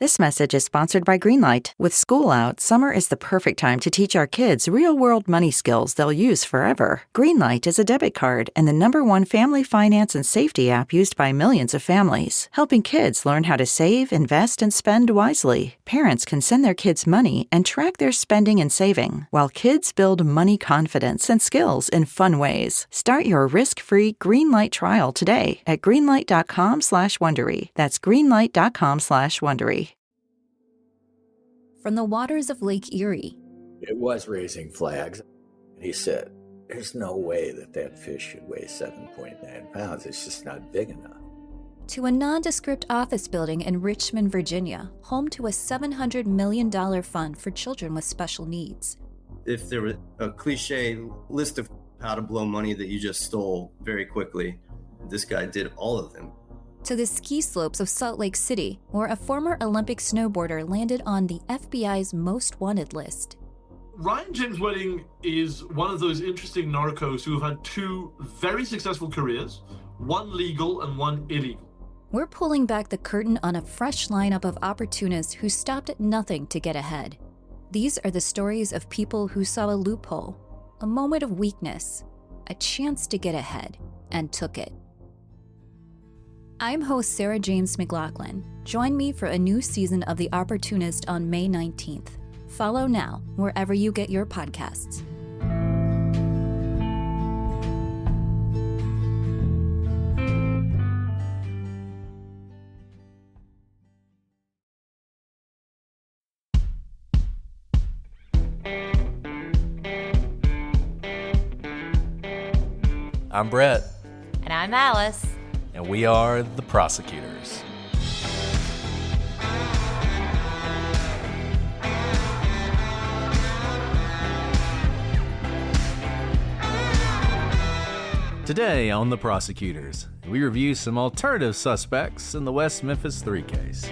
This message is sponsored by Greenlight. With school out, summer is the perfect time to teach our kids real-world money skills they'll use forever. Greenlight is a debit card and the #1 family finance and safety app used by millions of families, helping kids learn how to save, invest, and spend wisely. Parents can send their kids money and track their spending and saving, while kids build money confidence and skills in fun ways. Start your risk-free Greenlight trial today at greenlight.com/Wondery. That's greenlight.com/Wondery. From the waters of Lake Erie. It was raising flags. He said, there's no way that fish should weigh 7.9 pounds. It's just not big enough. To a nondescript office building in Richmond, Virginia, home to a $700 million fund for children with special needs. If there were a cliche list of how to blow money that you just stole very quickly, this guy did all of them. To the ski slopes of Salt Lake City, where a former Olympic snowboarder landed on the FBI's most wanted list. Ryan James Wedding is one of those interesting narcos who have had two very successful careers, one legal and one illegal. We're pulling back the curtain on a fresh lineup of opportunists who stopped at nothing to get ahead. These are the stories of people who saw a loophole, a moment of weakness, a chance to get ahead, and took it. I'm host Sarah James McLaughlin. Join me for a new season of The Opportunist on May 19th. Follow now wherever you get your podcasts. I'm Brett. And I'm Alice. And we are the Prosecutors. Today on the Prosecutors, we review some alternative suspects in the West Memphis 3 case.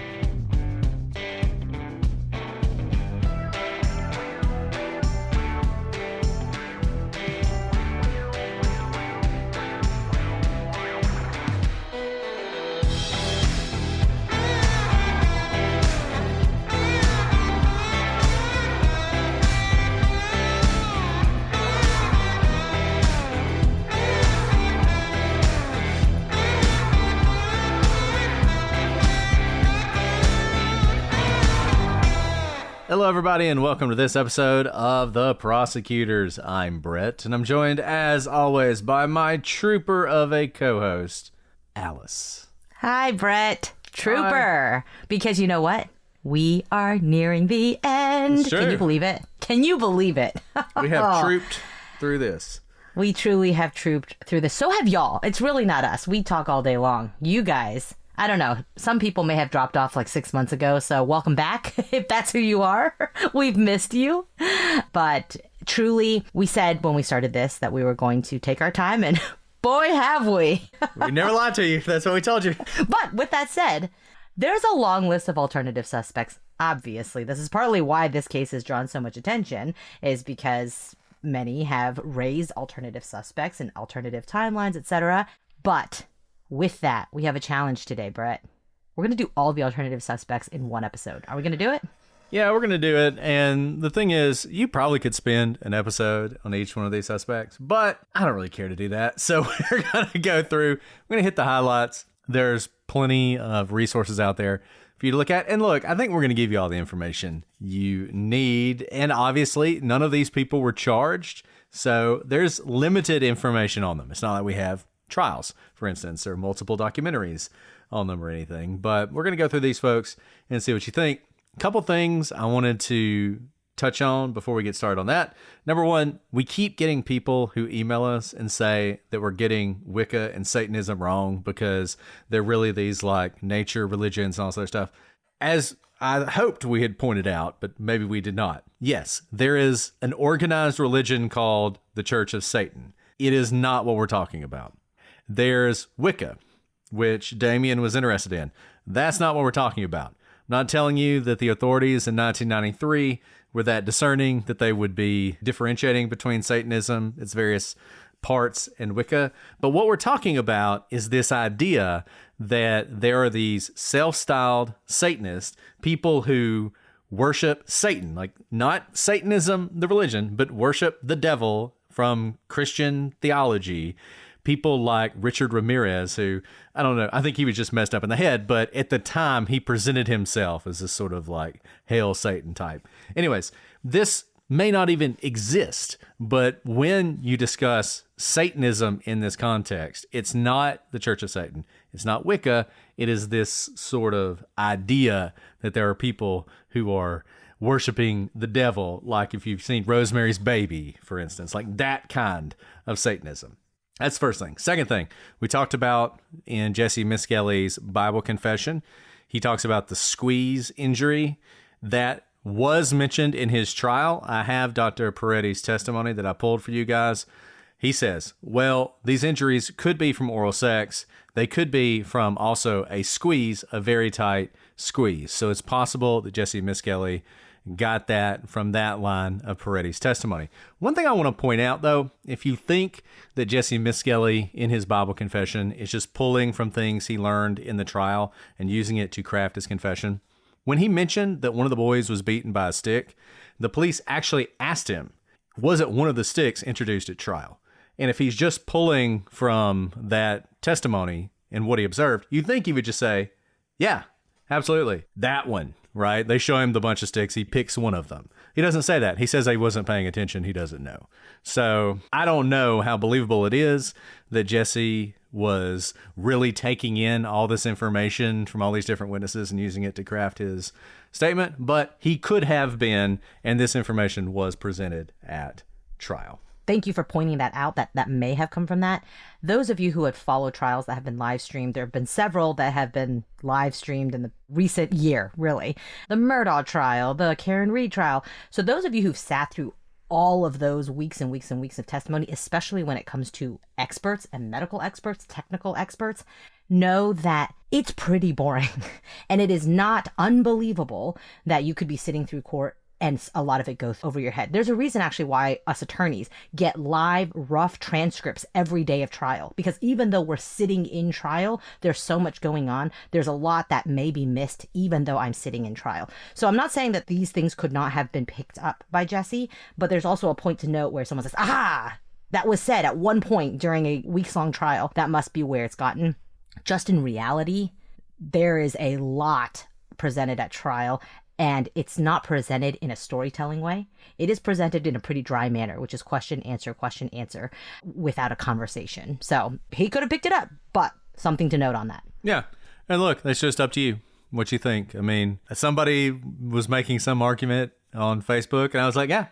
Hello, everybody, and welcome to this episode of The Prosecutors. I'm Brett, and I'm joined, as always, by my trooper of a co-host, Alice. Hi, Brett. Trooper. Hi. Because you know what? We are nearing the end. Can you believe it? Can you believe it? We have trooped through this. We truly have trooped through this. So have y'all. It's really not us. We talk all day long. You guys... I don't know. Some people may have dropped off like 6 months ago, so welcome back. If that's who you are, we've missed you. But truly, we said when we started this that we were going to take our time, and boy, have we. We never lied to you. That's what we told you. But with that said, there's a long list of alternative suspects. Obviously, this is partly why this case has drawn so much attention, is because many have raised alternative suspects and alternative timelines, etc. But... with that, we have a challenge today, Brett. We're going to do all the alternative suspects in one episode. Are we going to do it? Yeah, we're going to do it. And the thing is, you probably could spend an episode on each one of these suspects, but I don't really care to do that. So we're going to go through, we're going to hit the highlights. There's plenty of resources out there for you to look at. And look, I think we're going to give you all the information you need. And obviously, none of these people were charged. So there's limited information on them. It's not like we have trials, for instance, or multiple documentaries on them or anything. But we're going to go through these folks and see what you think. A couple things I wanted to touch on before we get started on that. Number one, we keep getting people who email us and say that we're getting Wicca and Satanism wrong because they're really these like nature religions and all this other stuff. As I hoped we had pointed out, but maybe we did not. Yes, there is an organized religion called the Church of Satan. It is not what we're talking about. There's Wicca, which Damien was interested in. That's not what we're talking about. I'm not telling you that the authorities in 1993 were that discerning that they would be differentiating between Satanism, its various parts in Wicca. But what we're talking about is this idea that there are these self-styled Satanists, people who worship Satan, like not Satanism, the religion, but worship the devil from Christian theology. People like Richard Ramirez, who, I don't know, I think he was just messed up in the head, but at the time he presented himself as this sort of like Hail Satan type. Anyways, this may not even exist, but when you discuss Satanism in this context, it's not the Church of Satan. It's not Wicca. It is this sort of idea that there are people who are worshiping the devil, like if you've seen Rosemary's Baby, for instance, like that kind of Satanism. That's the first thing. Second thing, we talked about in Jesse Miskelly's Bible confession, he talks about the squeeze injury that was mentioned in his trial. I have Dr. Peretti's testimony that I pulled for you guys. He says, well, these injuries could be from oral sex. They could be from also a squeeze, a very tight squeeze. So it's possible that Jesse Miskelly got that from that line of Peretti's testimony. One thing I want to point out, though, if you think that Jesse Miskelly in his Bible confession is just pulling from things he learned in the trial and using it to craft his confession, when he mentioned that one of the boys was beaten by a stick, the police actually asked him, was it one of the sticks introduced at trial? And if he's just pulling from that testimony and what he observed, you'd think he would just say, yeah, absolutely, that one. Right? They show him the bunch of sticks. He picks one of them. He doesn't say that. He says he wasn't paying attention. He doesn't know. So I don't know how believable it is that Jesse was really taking in all this information from all these different witnesses and using it to craft his statement, but he could have been, and this information was presented at trial. Thank you for pointing that out. That may have come from that. Those of you who have followed trials that have been live streamed, there have been several that have been live streamed in the recent year, really. The Murdaugh trial, the Karen Reed trial. So those of you who've sat through all of those weeks and weeks and weeks of testimony, especially when it comes to experts and medical experts, technical experts, know that it's pretty boring. And it is not unbelievable that you could be sitting through court and a lot of it goes over your head. There's a reason actually why us attorneys get live, rough transcripts every day of trial. Because even though we're sitting in trial, there's so much going on. There's a lot that may be missed even though I'm sitting in trial. So I'm not saying that these things could not have been picked up by Jesse, but there's also a point to note where someone says, aha, that was said at one point during a weeks-long trial. That must be where it's gotten. Just in reality, there is a lot presented at trial. And it's not presented in a storytelling way. It is presented in a pretty dry manner, which is question, answer, without a conversation. So he could have picked it up, but something to note on that. Yeah. And look, that's just up to you, what you think. I mean, somebody was making some argument on Facebook, and I was like, yeah,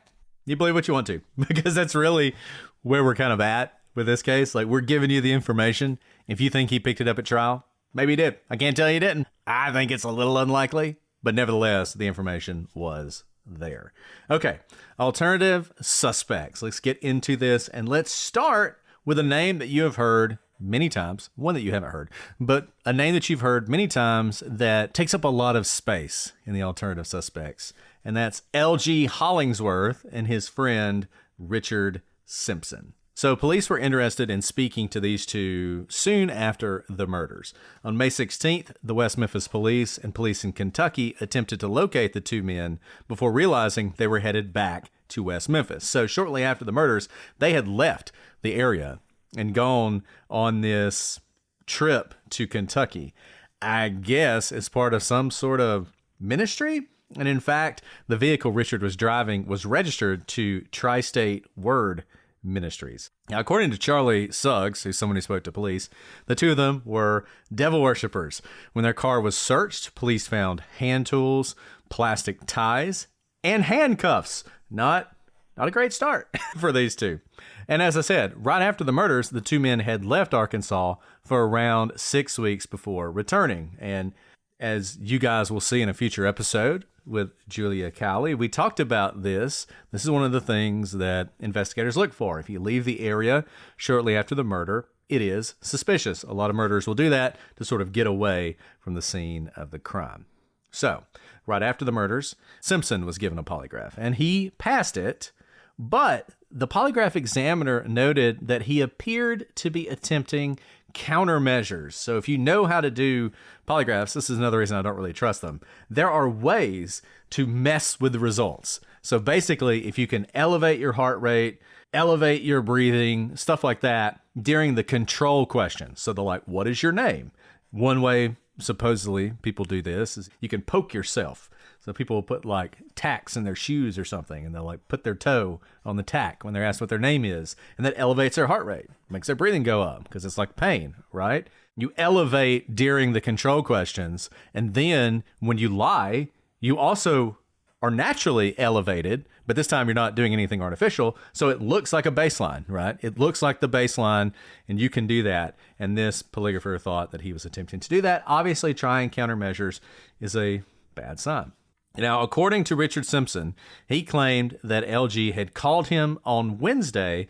you believe what you want to. Because that's really where we're kind of at with this case. Like, we're giving you the information. If you think he picked it up at trial, maybe he did. I can't tell you he didn't. I think it's a little unlikely. But nevertheless, the information was there. Okay, alternative suspects. Let's get into this, and let's start with a name that you have heard many times, one that you haven't heard, but a name that you've heard many times that takes up a lot of space in the alternative suspects, and that's L.G. Hollingsworth and his friend Richard Simpson. So police were interested in speaking to these two soon after the murders. On May 16th, the West Memphis police and police in Kentucky attempted to locate the two men before realizing they were headed back to West Memphis. So shortly after the murders, they had left the area and gone on this trip to Kentucky, I guess as part of some sort of ministry. And in fact, the vehicle Richard was driving was registered to Tri-State Word Ministries. Now, according to Charlie Suggs, who's someone who spoke to police, the two of them were devil worshippers. When their car was searched, police found hand tools, plastic ties, and handcuffs. Not a great start for these two. And as I said, right after the murders, the two men had left Arkansas for around 6 weeks before returning. And as you guys will see in a future episode with Julia Cowley, we talked about this. This is one of the things that investigators look for. If you leave the area shortly after the murder, it is suspicious. A lot of murderers will do that to sort of get away from the scene of the crime. So, right after the murders, Simpson was given a polygraph, and he passed it But the polygraph examiner noted that he appeared to be attempting countermeasures. So if you know how to do polygraphs, this is another reason I don't really trust them. There are ways to mess with the results. So basically, if you can elevate your heart rate, elevate your breathing, stuff like that during the control questions. So they're like, what is your name? One way, supposedly, people do this is you can poke yourself. So people will put like tacks in their shoes or something, and they'll like put their toe on the tack when they're asked what their name is. And that elevates their heart rate, makes their breathing go up because it's like pain, right? You elevate during the control questions. And then when you lie, you also are naturally elevated, but this time you're not doing anything artificial. So it looks like a baseline, right? It looks like the baseline, and you can do that. And this polygrapher thought that he was attempting to do that. Obviously, trying countermeasures is a bad sign. Now, according to Richard Simpson, he claimed that LG had called him on Wednesday,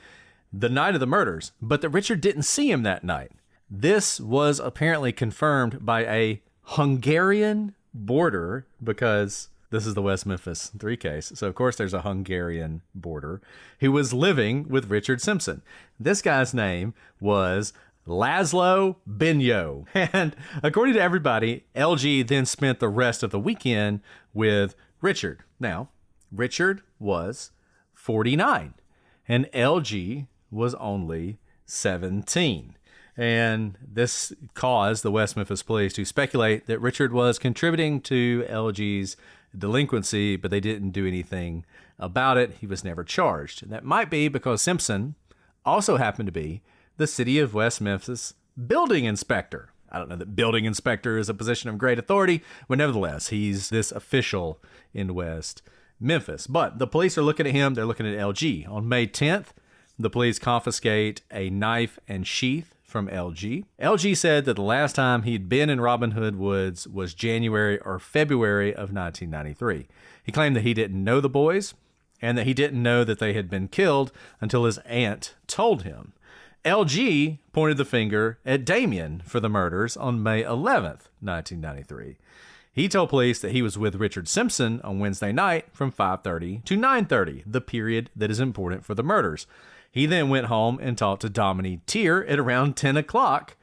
the night of the murders, but that Richard didn't see him that night. This was apparently confirmed by a Hungarian border, because this is the West Memphis 3 case. So, of course, there's a Hungarian border who was living with Richard Simpson. This guy's name was Laszlo Benyo. And according to everybody, LG then spent the rest of the weekend with Richard. Now, Richard was 49 and LG was only 17. And this caused the West Memphis police to speculate that Richard was contributing to LG's delinquency, but they didn't do anything about it. He was never charged. And that might be because Simpson also happened to be the city of West Memphis building inspector. I don't know that building inspector is a position of great authority, but nevertheless, he's this official in West Memphis. But the police are looking at him. They're looking at LG. On May 10th, the police confiscate a knife and sheath from LG. LG said that the last time he'd been in Robin Hood Woods was January or February of 1993. He claimed that he didn't know the boys and that he didn't know that they had been killed until his aunt told him. LG pointed the finger at Damien for the murders on May 11th, 1993. He told police that he was with Richard Simpson on Wednesday night from 5:30 to 9:30, the period that is important for the murders. He then went home and talked to Dominique Tier at around 10 o'clock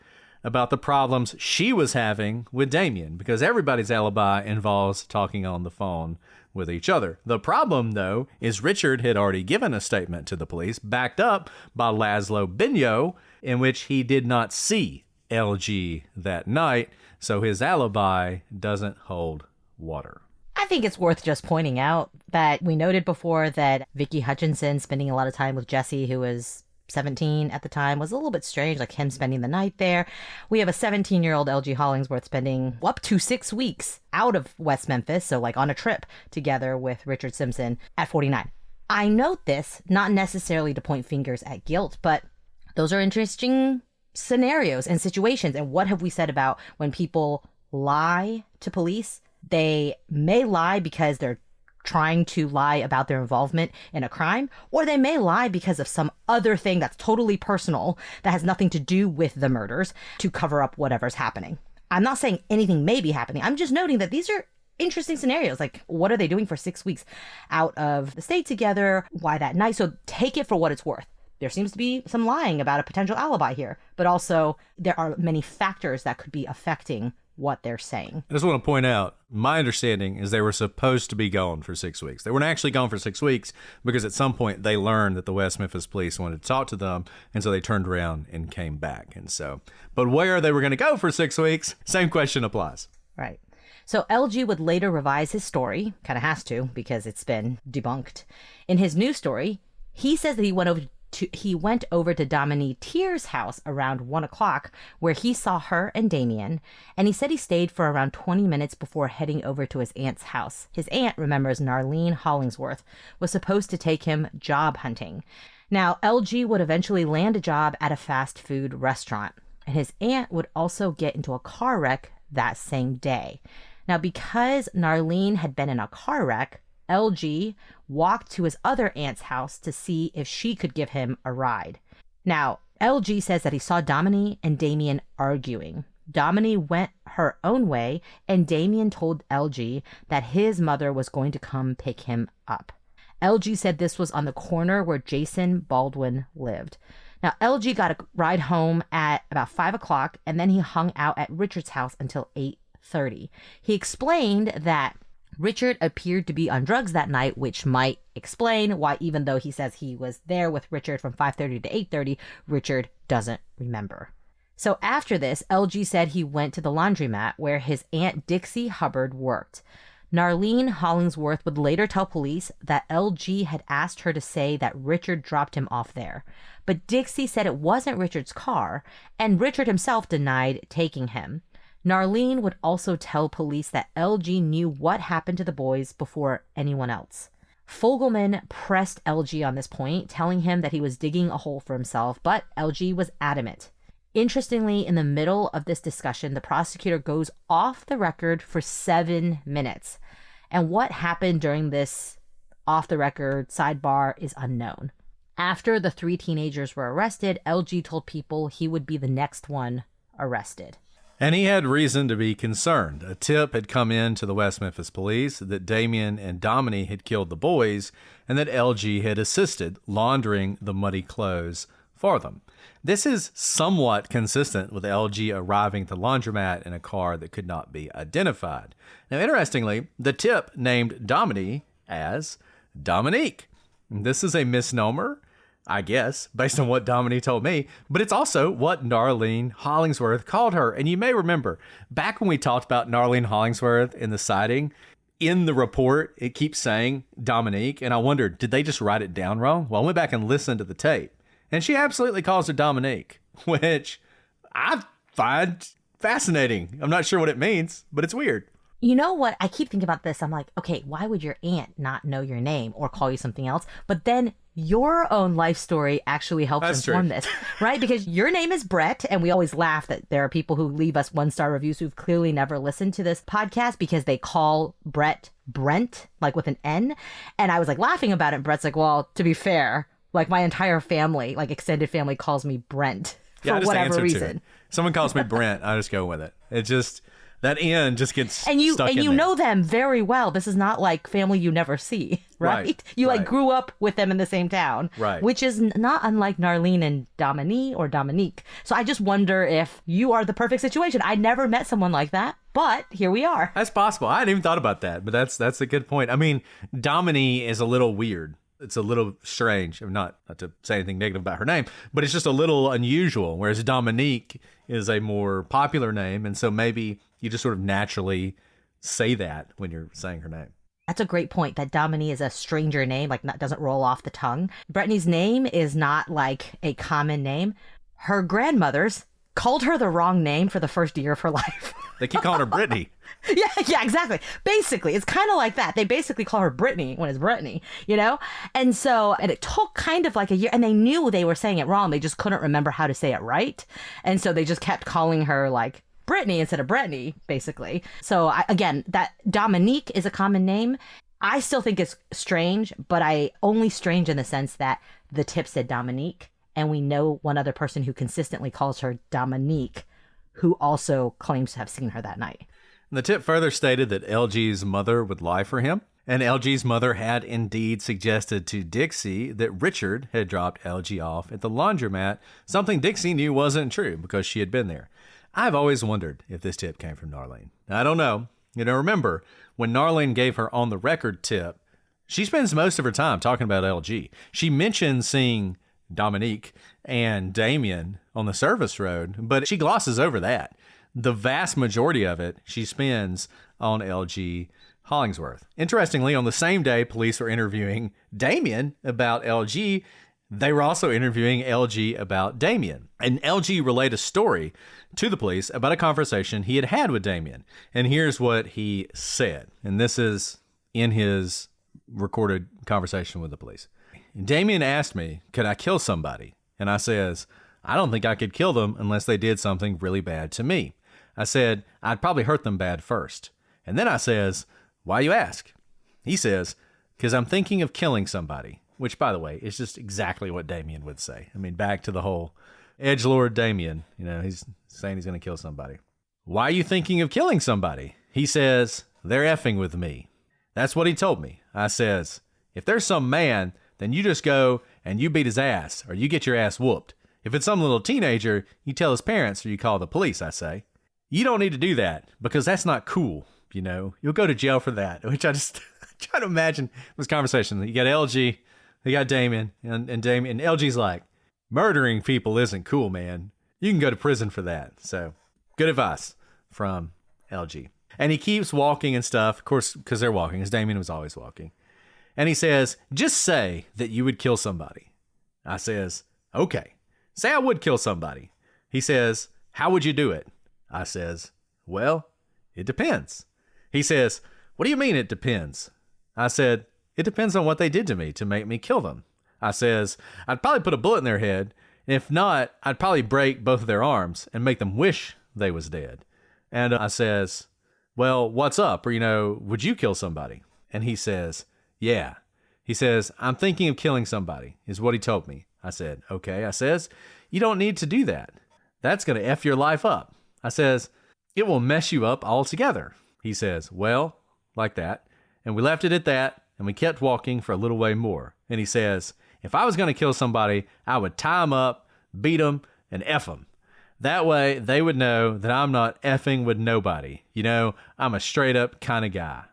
about the problems she was having with Damien, because everybody's alibi involves talking on the phone with each other. The problem, though, is Richard had already given a statement to the police, backed up by Laszlo Benyo, in which he did not see LG that night, so his alibi doesn't hold water. I think it's worth just pointing out that we noted before that Vicky Hutchinson spending a lot of time with Jesse, who was 17 at the time, was a little bit strange, like him spending the night there. We have a 17-year-old LG Hollingsworth spending up to 6 weeks out of West Memphis, so like on a trip together with Richard Simpson at 49. I note this not necessarily to point fingers at guilt, but those are interesting scenarios and situations. And what have we said about when people lie to police? They may lie because they're trying to lie about their involvement in a crime, or they may lie because of some other thing that's totally personal that has nothing to do with the murders to cover up whatever's happening. I'm not saying anything may be happening. I'm just noting that these are interesting scenarios. Like, what are they doing for 6 weeks out of the state together? Why that night? So take it for what it's worth. There seems to be some lying about a potential alibi here, but also there are many factors that could be affecting what they're saying. I just want to point out, my understanding is they were supposed to be gone for 6 weeks. They weren't actually gone for 6 weeks because at some point they learned that the West Memphis police wanted to talk to them, and so they turned around and came back. And so, but where they were going to go for 6 weeks, same question applies. Right. So LG would later revise his story, kind of has to because it's been debunked. In his new story, he says that he went over to Dominique Tier's house around 1 o'clock, where he saw her and Damien, and he said he stayed for around 20 minutes before heading over to his aunt's house. His aunt, remembers Narlene Hollingsworth, was supposed to take him job hunting. Now, LG would eventually land a job at a fast food restaurant, and his aunt would also get into a car wreck that same day. Now, because Narlene had been in a car wreck, LG walked to his other aunt's house to see if she could give him a ride. Now, LG says that he saw Dominique and Damien arguing. Dominique went her own way, and Damien told LG that his mother was going to come pick him up. LG said this was on the corner where Jason Baldwin lived. Now, LG got a ride home at about 5 o'clock, and then he hung out at Richard's house until 8:30. He explained that Richard appeared to be on drugs that night, which might explain why, even though he says he was there with Richard from 5:30 to 8:30, Richard doesn't remember. So after this, LG said he went to the laundromat where his Aunt Dixie Hubbard worked. Narlene Hollingsworth would later tell police that LG had asked her to say that Richard dropped him off there. But Dixie said it wasn't Richard's car, and Richard himself denied taking him. Narlene would also tell police that LG knew what happened to the boys before anyone else. Fogelman pressed LG on this point, telling him that he was digging a hole for himself, but LG was adamant. Interestingly, in the middle of this discussion, the prosecutor goes off the record for 7 minutes. And what happened during this off-the-record sidebar is unknown. After the 3 teenagers were arrested, LG told people he would be the next one arrested. And he had reason to be concerned. A tip had come in to the West Memphis police that Damien and Dominique had killed the boys and that LG had assisted laundering the muddy clothes for them. This is somewhat consistent with LG arriving at the laundromat in a car that could not be identified. Now, interestingly, the tip named Dominique as Dominique. This is a misnomer, I guess, based on what Dominique told me, but it's also what Narlene Hollingsworth called her. And you may remember, back when we talked about Narlene Hollingsworth in the sighting, in the report, it keeps saying Dominique, and I wondered, did they just write it down wrong? Well, I went back and listened to the tape, and she absolutely calls her Dominique, which I find fascinating. I'm not sure what it means, but it's weird. You know what? I keep thinking about this. I'm like, okay, why would your aunt not know your name or call you something else? But then your own life story actually helps inform this, right? Because your name is Brett, and we always laugh that there are people who leave us 1-star reviews who've clearly never listened to this podcast because they call Brett Brent, like with an N. And I was like laughing about it. And Brett's like, well, to be fair, like my entire family, like extended family, calls me Brent for whatever reason. Someone calls me Brent, I just go with it. It just, that N just gets stuck in there. And you know them very well. This is not like family you never see, right? You like grew up with them in the same town, right? Which is not unlike Narlene and Dominique. So I just wonder if you are the perfect situation. I never met someone like that, but here we are. That's possible. I hadn't even thought about that, but that's a good point. I mean, Dominique is a little weird. It's a little strange. Not to say anything negative about her name, but it's just a little unusual. Whereas Dominique is a more popular name, and so maybe you just sort of naturally say that when you're saying her name. That's a great point, that Dominique is a stranger name, like doesn't roll off the tongue. Brittany's name is not like a common name. Her grandmothers called her the wrong name for the first year of her life. They keep calling her Brittany. Yeah, exactly. Basically, it's kind of like that. They basically call her Brittany when it's Brittany, you know? And it took kind of like a year, and they knew they were saying it wrong. They just couldn't remember how to say it right. And so they just kept calling her like Brittany instead of Brittany, basically. So again, that Dominique is a common name. I still think it's strange, but only strange in the sense that the tip said Dominique, and we know one other person who consistently calls her Dominique, who also claims to have seen her that night. The tip further stated that LG's mother would lie for him, and LG's mother had indeed suggested to Dixie that Richard had dropped LG off at the laundromat, something Dixie knew wasn't true because she had been there. I've always wondered if this tip came from Narlene. I don't know. Remember, when Narlene gave her on-the-record tip, she spends most of her time talking about LG. She mentions seeing Dominique and Damien on the service road, but she glosses over that. The vast majority of it she spends on LG Hollingsworth. Interestingly, on the same day police were interviewing Damien about LG, they were also interviewing LG about Damien. And LG relayed a story to the police about a conversation he had had with Damien. And here's what he said. And this is in his recorded conversation with the police. Damien asked me, could I kill somebody? And I says, I don't think I could kill them unless they did something really bad to me. I said, I'd probably hurt them bad first. And then I says, why you ask? He says, because I'm thinking of killing somebody, which, by the way, is just exactly what Damien would say. I mean, back to the whole edgelord Damien, he's saying he's going to kill somebody. Why are you thinking of killing somebody? He says, they're effing with me. That's what he told me. I says, If there's some man, then you just go and you beat his ass, or you get your ass whooped. If it's some little teenager, you tell his parents or you call the police, I say. You don't need to do that because that's not cool, you know. You'll go to jail for that, which I just try to imagine this conversation. You got LG, you got Damien, and Damien, and LG's like, murdering people isn't cool, man. You can go to prison for that. So, good advice from LG. And he keeps walking and stuff, of course, because they're walking, as Damien was always walking. And he says, just say that you would kill somebody. I says, okay, say I would kill somebody. He says, how would you do it? I says, well, it depends. He says, what do you mean it depends? I said, it depends on what they did to me to make me kill them. I says, I'd probably put a bullet in their head. If not, I'd probably break both of their arms and make them wish they was dead. And I says, well, what's up? Or, you know, would you kill somebody? And he says, yeah. He says, I'm thinking of killing somebody, is what he told me. I said, okay. I says, you don't need to do that. That's going to F your life up. I says, it will mess you up altogether. He says, well, like that. And we left it at that, and we kept walking for a little way more. And he says, if I was going to kill somebody, I would tie them up, beat them, and F them. That way, they would know that I'm not effing with nobody. You know, I'm a straight up kind of guy.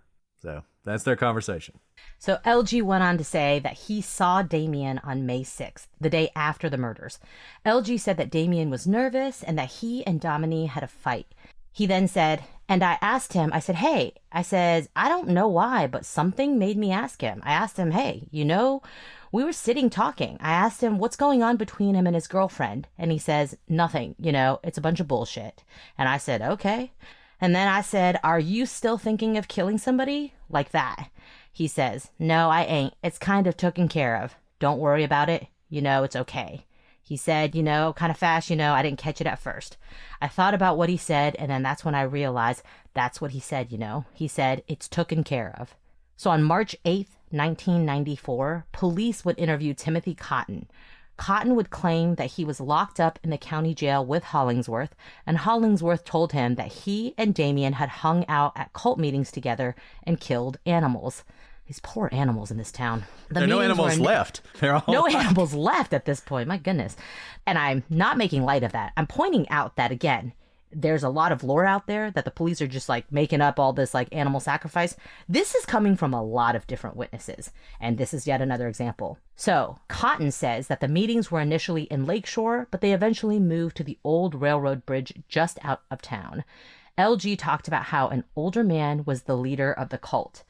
So that's their conversation. So LG went on to say that he saw Damien on May 6th, the day after the murders. LG said that Damien was nervous and that he and Dominique had a fight. He then said, and I asked him, I said, hey, I says, I don't know why, but something made me ask him. I asked him, hey, you know, we were sitting talking. I asked him what's going on between him and his girlfriend. And he says, nothing, you know, it's a bunch of bullshit. And I said, okay. And then I said, are you still thinking of killing somebody? Like that. He says, no, I ain't. It's kind of taken care of. Don't worry about it. You know, it's okay. He said, you know, kind of fast, you know, I didn't catch it at first. I thought about what he said, and then that's when I realized that's what he said, you know. He said, it's taken care of. So on March 8th, 1994, police would interview Timothy Cotton. Cotton would claim that he was locked up in the county jail with Hollingsworth, and Hollingsworth told him that he and Damien had hung out at cult meetings together and killed animals. These poor animals in this town. There are no animals left. They're all no animals left at this point. My goodness. And I'm not making light of that. I'm pointing out that, again, there's a lot of lore out there that the police are just like making up all this like animal sacrifice. This is coming from a lot of different witnesses. And this is yet another example. So Cotton says that the meetings were initially in Lakeshore, but they eventually moved to the old railroad bridge just out of town. LG talked about how an older man was the leader of the cult.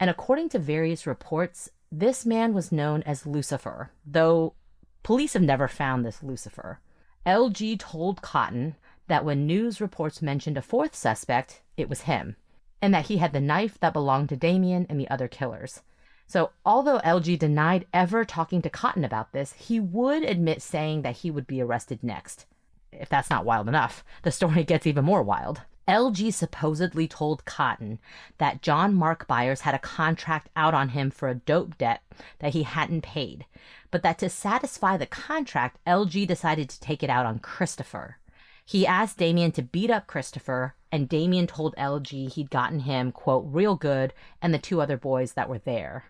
And according to various reports, this man was known as Lucifer, though police have never found this Lucifer. LG told Cotton that when news reports mentioned a fourth suspect, it was him, and that he had the knife that belonged to Damien and the other killers. So although LG denied ever talking to Cotton about this, he would admit saying that he would be arrested next. If that's not wild enough, the story gets even more wild. LG supposedly told Cotton that John Mark Byers had a contract out on him for a dope debt that he hadn't paid, but that to satisfy the contract, LG decided to take it out on Christopher. He asked Damien to beat up Christopher, and Damien told LG he'd gotten him, quote, real good, and the two other boys that were there.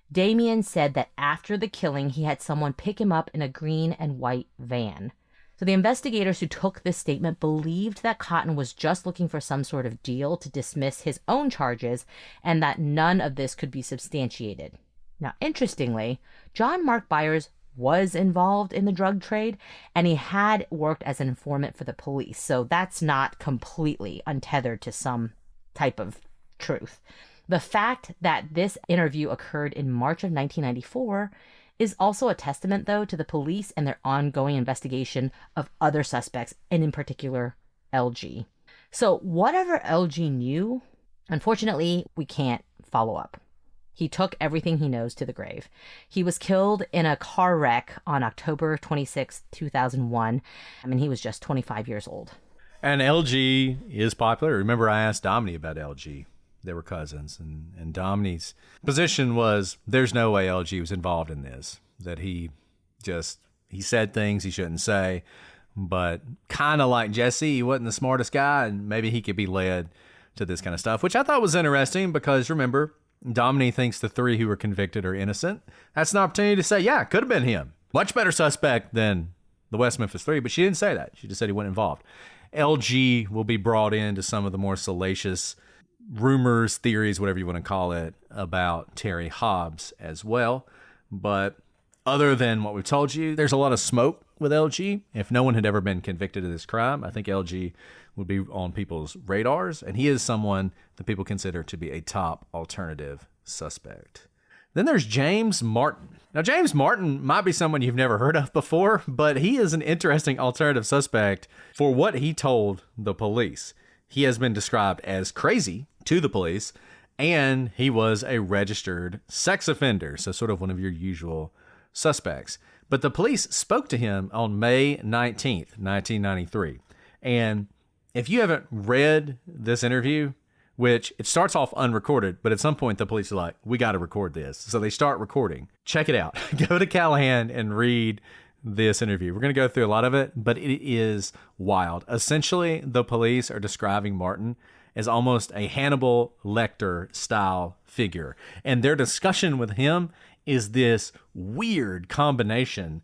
Damien said that after the killing, he had someone pick him up in a green and white van. So the investigators who took this statement believed that Cotton was just looking for some sort of deal to dismiss his own charges and that none of this could be substantiated. Now, interestingly, John Mark Byers was involved in the drug trade and he had worked as an informant for the police. So that's not completely untethered to some type of truth. The fact that this interview occurred in March of 1994 is also a testament, though, to the police and their ongoing investigation of other suspects, and in particular, LG. So whatever LG knew, unfortunately, we can't follow up. He took everything he knows to the grave. He was killed in a car wreck on October 26, 2001. I mean, he was just 25 years old. And LG is popular. Remember, I asked Dominique about LG. They were cousins, and Dominique's position was there's no way LG was involved in this, that he said things he shouldn't say, but kind of like Jesse, he wasn't the smartest guy, and maybe he could be led to this kind of stuff, which I thought was interesting because, remember, Domini thinks the three who were convicted are innocent. That's an opportunity to say, yeah, it could have been him. Much better suspect than the West Memphis Three, but she didn't say that. She just said he wasn't involved. LG will be brought into some of the more salacious rumors, theories, whatever you want to call it, about Terry Hobbs as well. But other than what we've told you, there's a lot of smoke with LG. If no one had ever been convicted of this crime, I think LG would be on people's radars, and he is someone that people consider to be a top alternative suspect. Then there's James Martin. Now, James Martin might be someone you've never heard of before, but he is an interesting alternative suspect for what he told the police. He has been described as crazy to the police, and he was a registered sex offender, so sort of one of your usual suspects. But the police spoke to him on May 19th, 1993, and if you haven't read this interview, which it starts off unrecorded, but at some point the police are like, we got to record this. So they start recording. Check it out. Go to Callahan and read this interview. We're going to go through a lot of it, but it is wild. Essentially, the police are describing Martin as almost a Hannibal Lecter style figure. And their discussion with him is this weird combination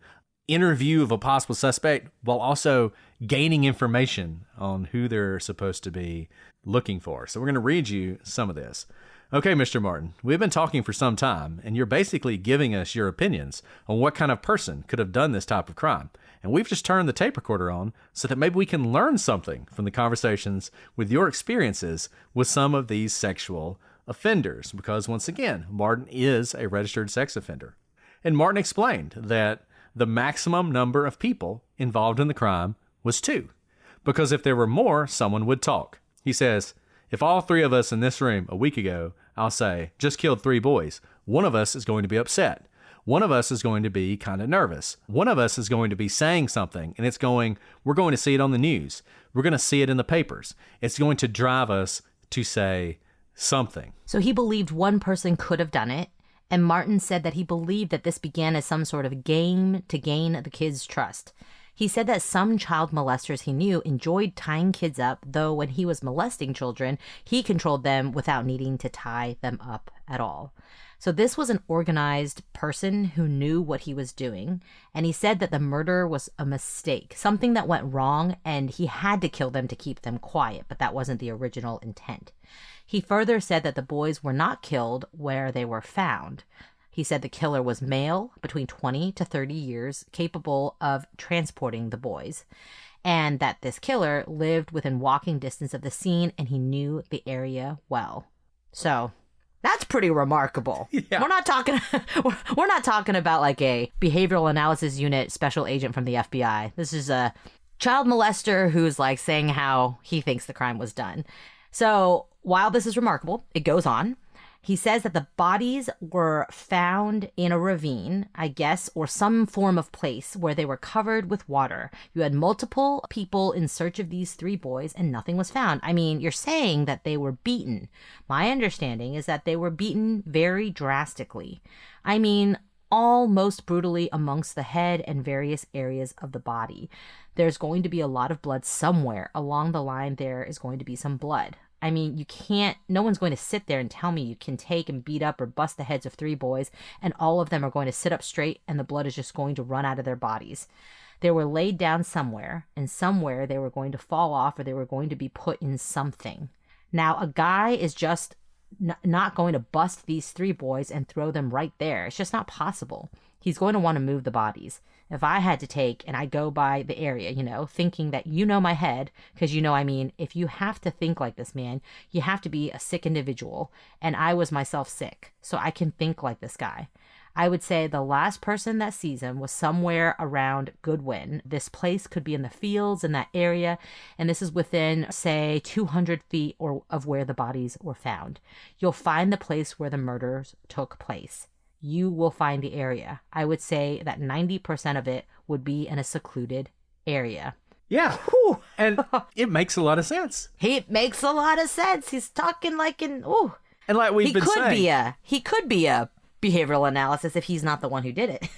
interview of a possible suspect while also gaining information on who they're supposed to be looking for. So we're going to read you some of this. Okay, Mr. Martin, we've been talking for some time, and you're basically giving us your opinions on what kind of person could have done this type of crime. And we've just turned the tape recorder on so that maybe we can learn something from the conversations with your experiences with some of these sexual offenders. Because once again, Martin is a registered sex offender. And Martin explained that the maximum number of people involved in the crime was 2, because if there were more, someone would talk. He says, if all 3 of us in this room a week ago, I'll say, just killed 3 boys, one of us is going to be upset. One of us is going to be kind of nervous. One of us is going to be saying something, and we're going to see it on the news. We're going to see it in the papers. It's going to drive us to say something. So he believed one person could have done it. And Martin said that he believed that this began as some sort of game to gain the kids' trust. He said that some child molesters he knew enjoyed tying kids up, though when he was molesting children, he controlled them without needing to tie them up at all. So this was an organized person who knew what he was doing, and he said that the murder was a mistake, something that went wrong, and he had to kill them to keep them quiet, but that wasn't the original intent. He further said that the boys were not killed where they were found. He said the killer was male, between 20 to 30 years, capable of transporting the boys, and that this killer lived within walking distance of the scene and he knew the area well. So that's pretty remarkable. Yeah. We're not talking about like a behavioral analysis unit special agent from the FBI. This is a child molester who's like saying how he thinks the crime was done. So while this is remarkable, it goes on. He says that the bodies were found in a ravine, I guess, or some form of place where they were covered with water. You had multiple people in search of these 3 boys and nothing was found. I mean, you're saying that they were beaten. My understanding is that they were beaten very drastically. I mean, almost brutally amongst the head and various areas of the body. There's going to be a lot of blood somewhere. Along the line, there is going to be some blood. I mean, no one's going to sit there and tell me you can take and beat up or bust the heads of 3 boys and all of them are going to sit up straight and the blood is just going to run out of their bodies. They were laid down somewhere, and somewhere they were going to fall off or they were going to be put in something. Now, a guy is just not going to bust these 3 boys and throw them right there. It's just not possible. He's going to want to move the bodies. If I had to take and I go by the area, thinking that my head, because if you have to think like this, man, you have to be a sick individual. And I was myself sick, so I can think like this guy. I would say the last person that sees him was somewhere around Goodwin. This place could be in the fields in that area, and this is within, say, 200 feet of where the bodies were found. You'll find the place where the murders took place. You will find the area. I would say that 90% of it would be in a secluded area. Yeah. And it makes a lot of sense. It makes a lot of sense. He's talking like And like we've been saying. He could be a behavioral analysis if he's not the one who did it.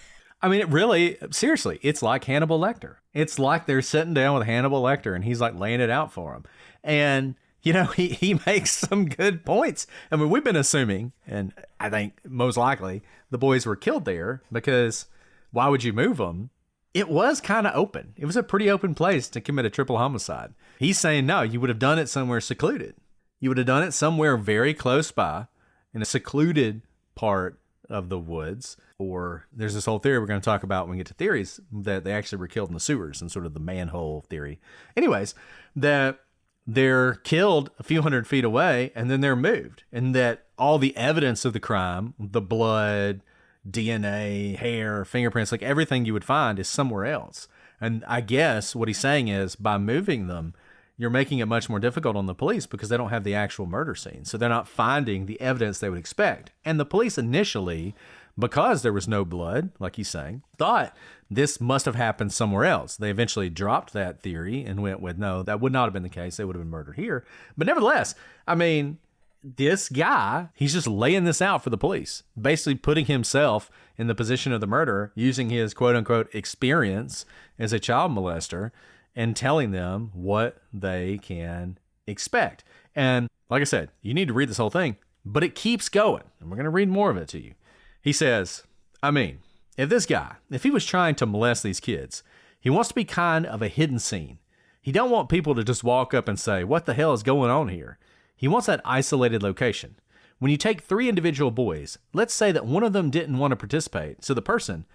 I mean, it really, seriously, it's like Hannibal Lecter. It's like they're sitting down with Hannibal Lecter and he's like laying it out for him. And he makes some good points. I mean, we've been assuming, and I think most likely the boys were killed there because why would you move them? It was kind of open. It was a pretty open place to commit a triple homicide. He's saying, no, you would have done it somewhere secluded. You would have done it somewhere very close by in a secluded part of the woods. Or there's this whole theory we're going to talk about when we get to theories that they actually were killed in the sewers and sort of the manhole theory. Anyways, that they're killed a few hundred feet away and then they're moved. And that all the evidence of the crime, the blood, DNA, hair, fingerprints, like everything you would find is somewhere else. And I guess what he's saying is by moving them, you're making it much more difficult on the police because they don't have the actual murder scene. So they're not finding the evidence they would expect. And the police initially, because there was no blood, like he's saying, thought this must have happened somewhere else. They eventually dropped that theory and went with, no, that would not have been the case. They would have been murdered here. But nevertheless, I mean, this guy, he's just laying this out for the police, basically putting himself in the position of the murderer, using his quote unquote experience as a child molester and telling them what they can expect. And like I said, you need to read this whole thing, but it keeps going. And we're going to read more of it to you. He says, I mean, if he was trying to molest these kids, he wants to be kind of a hidden scene. He don't want people to just walk up and say, what the hell is going on here? He wants that isolated location. When you take 3 individual boys, let's say that one of them didn't want to participate. So the person,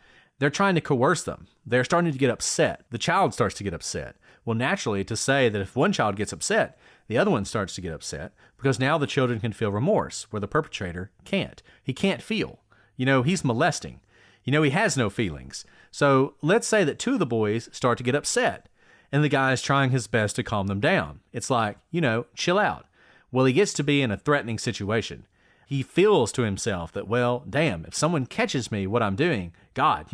they're trying to coerce them. They're starting to get upset. The child starts to get upset. Well, naturally, to say that if one child gets upset, the other one starts to get upset because now the children can feel remorse where the perpetrator can't. He can't feel. He's molesting. He has no feelings. So let's say that 2 of the boys start to get upset and the guy is trying his best to calm them down. It's like, chill out. Well, he gets to be in a threatening situation. He feels to himself that, well, damn, if someone catches me what I'm doing, God,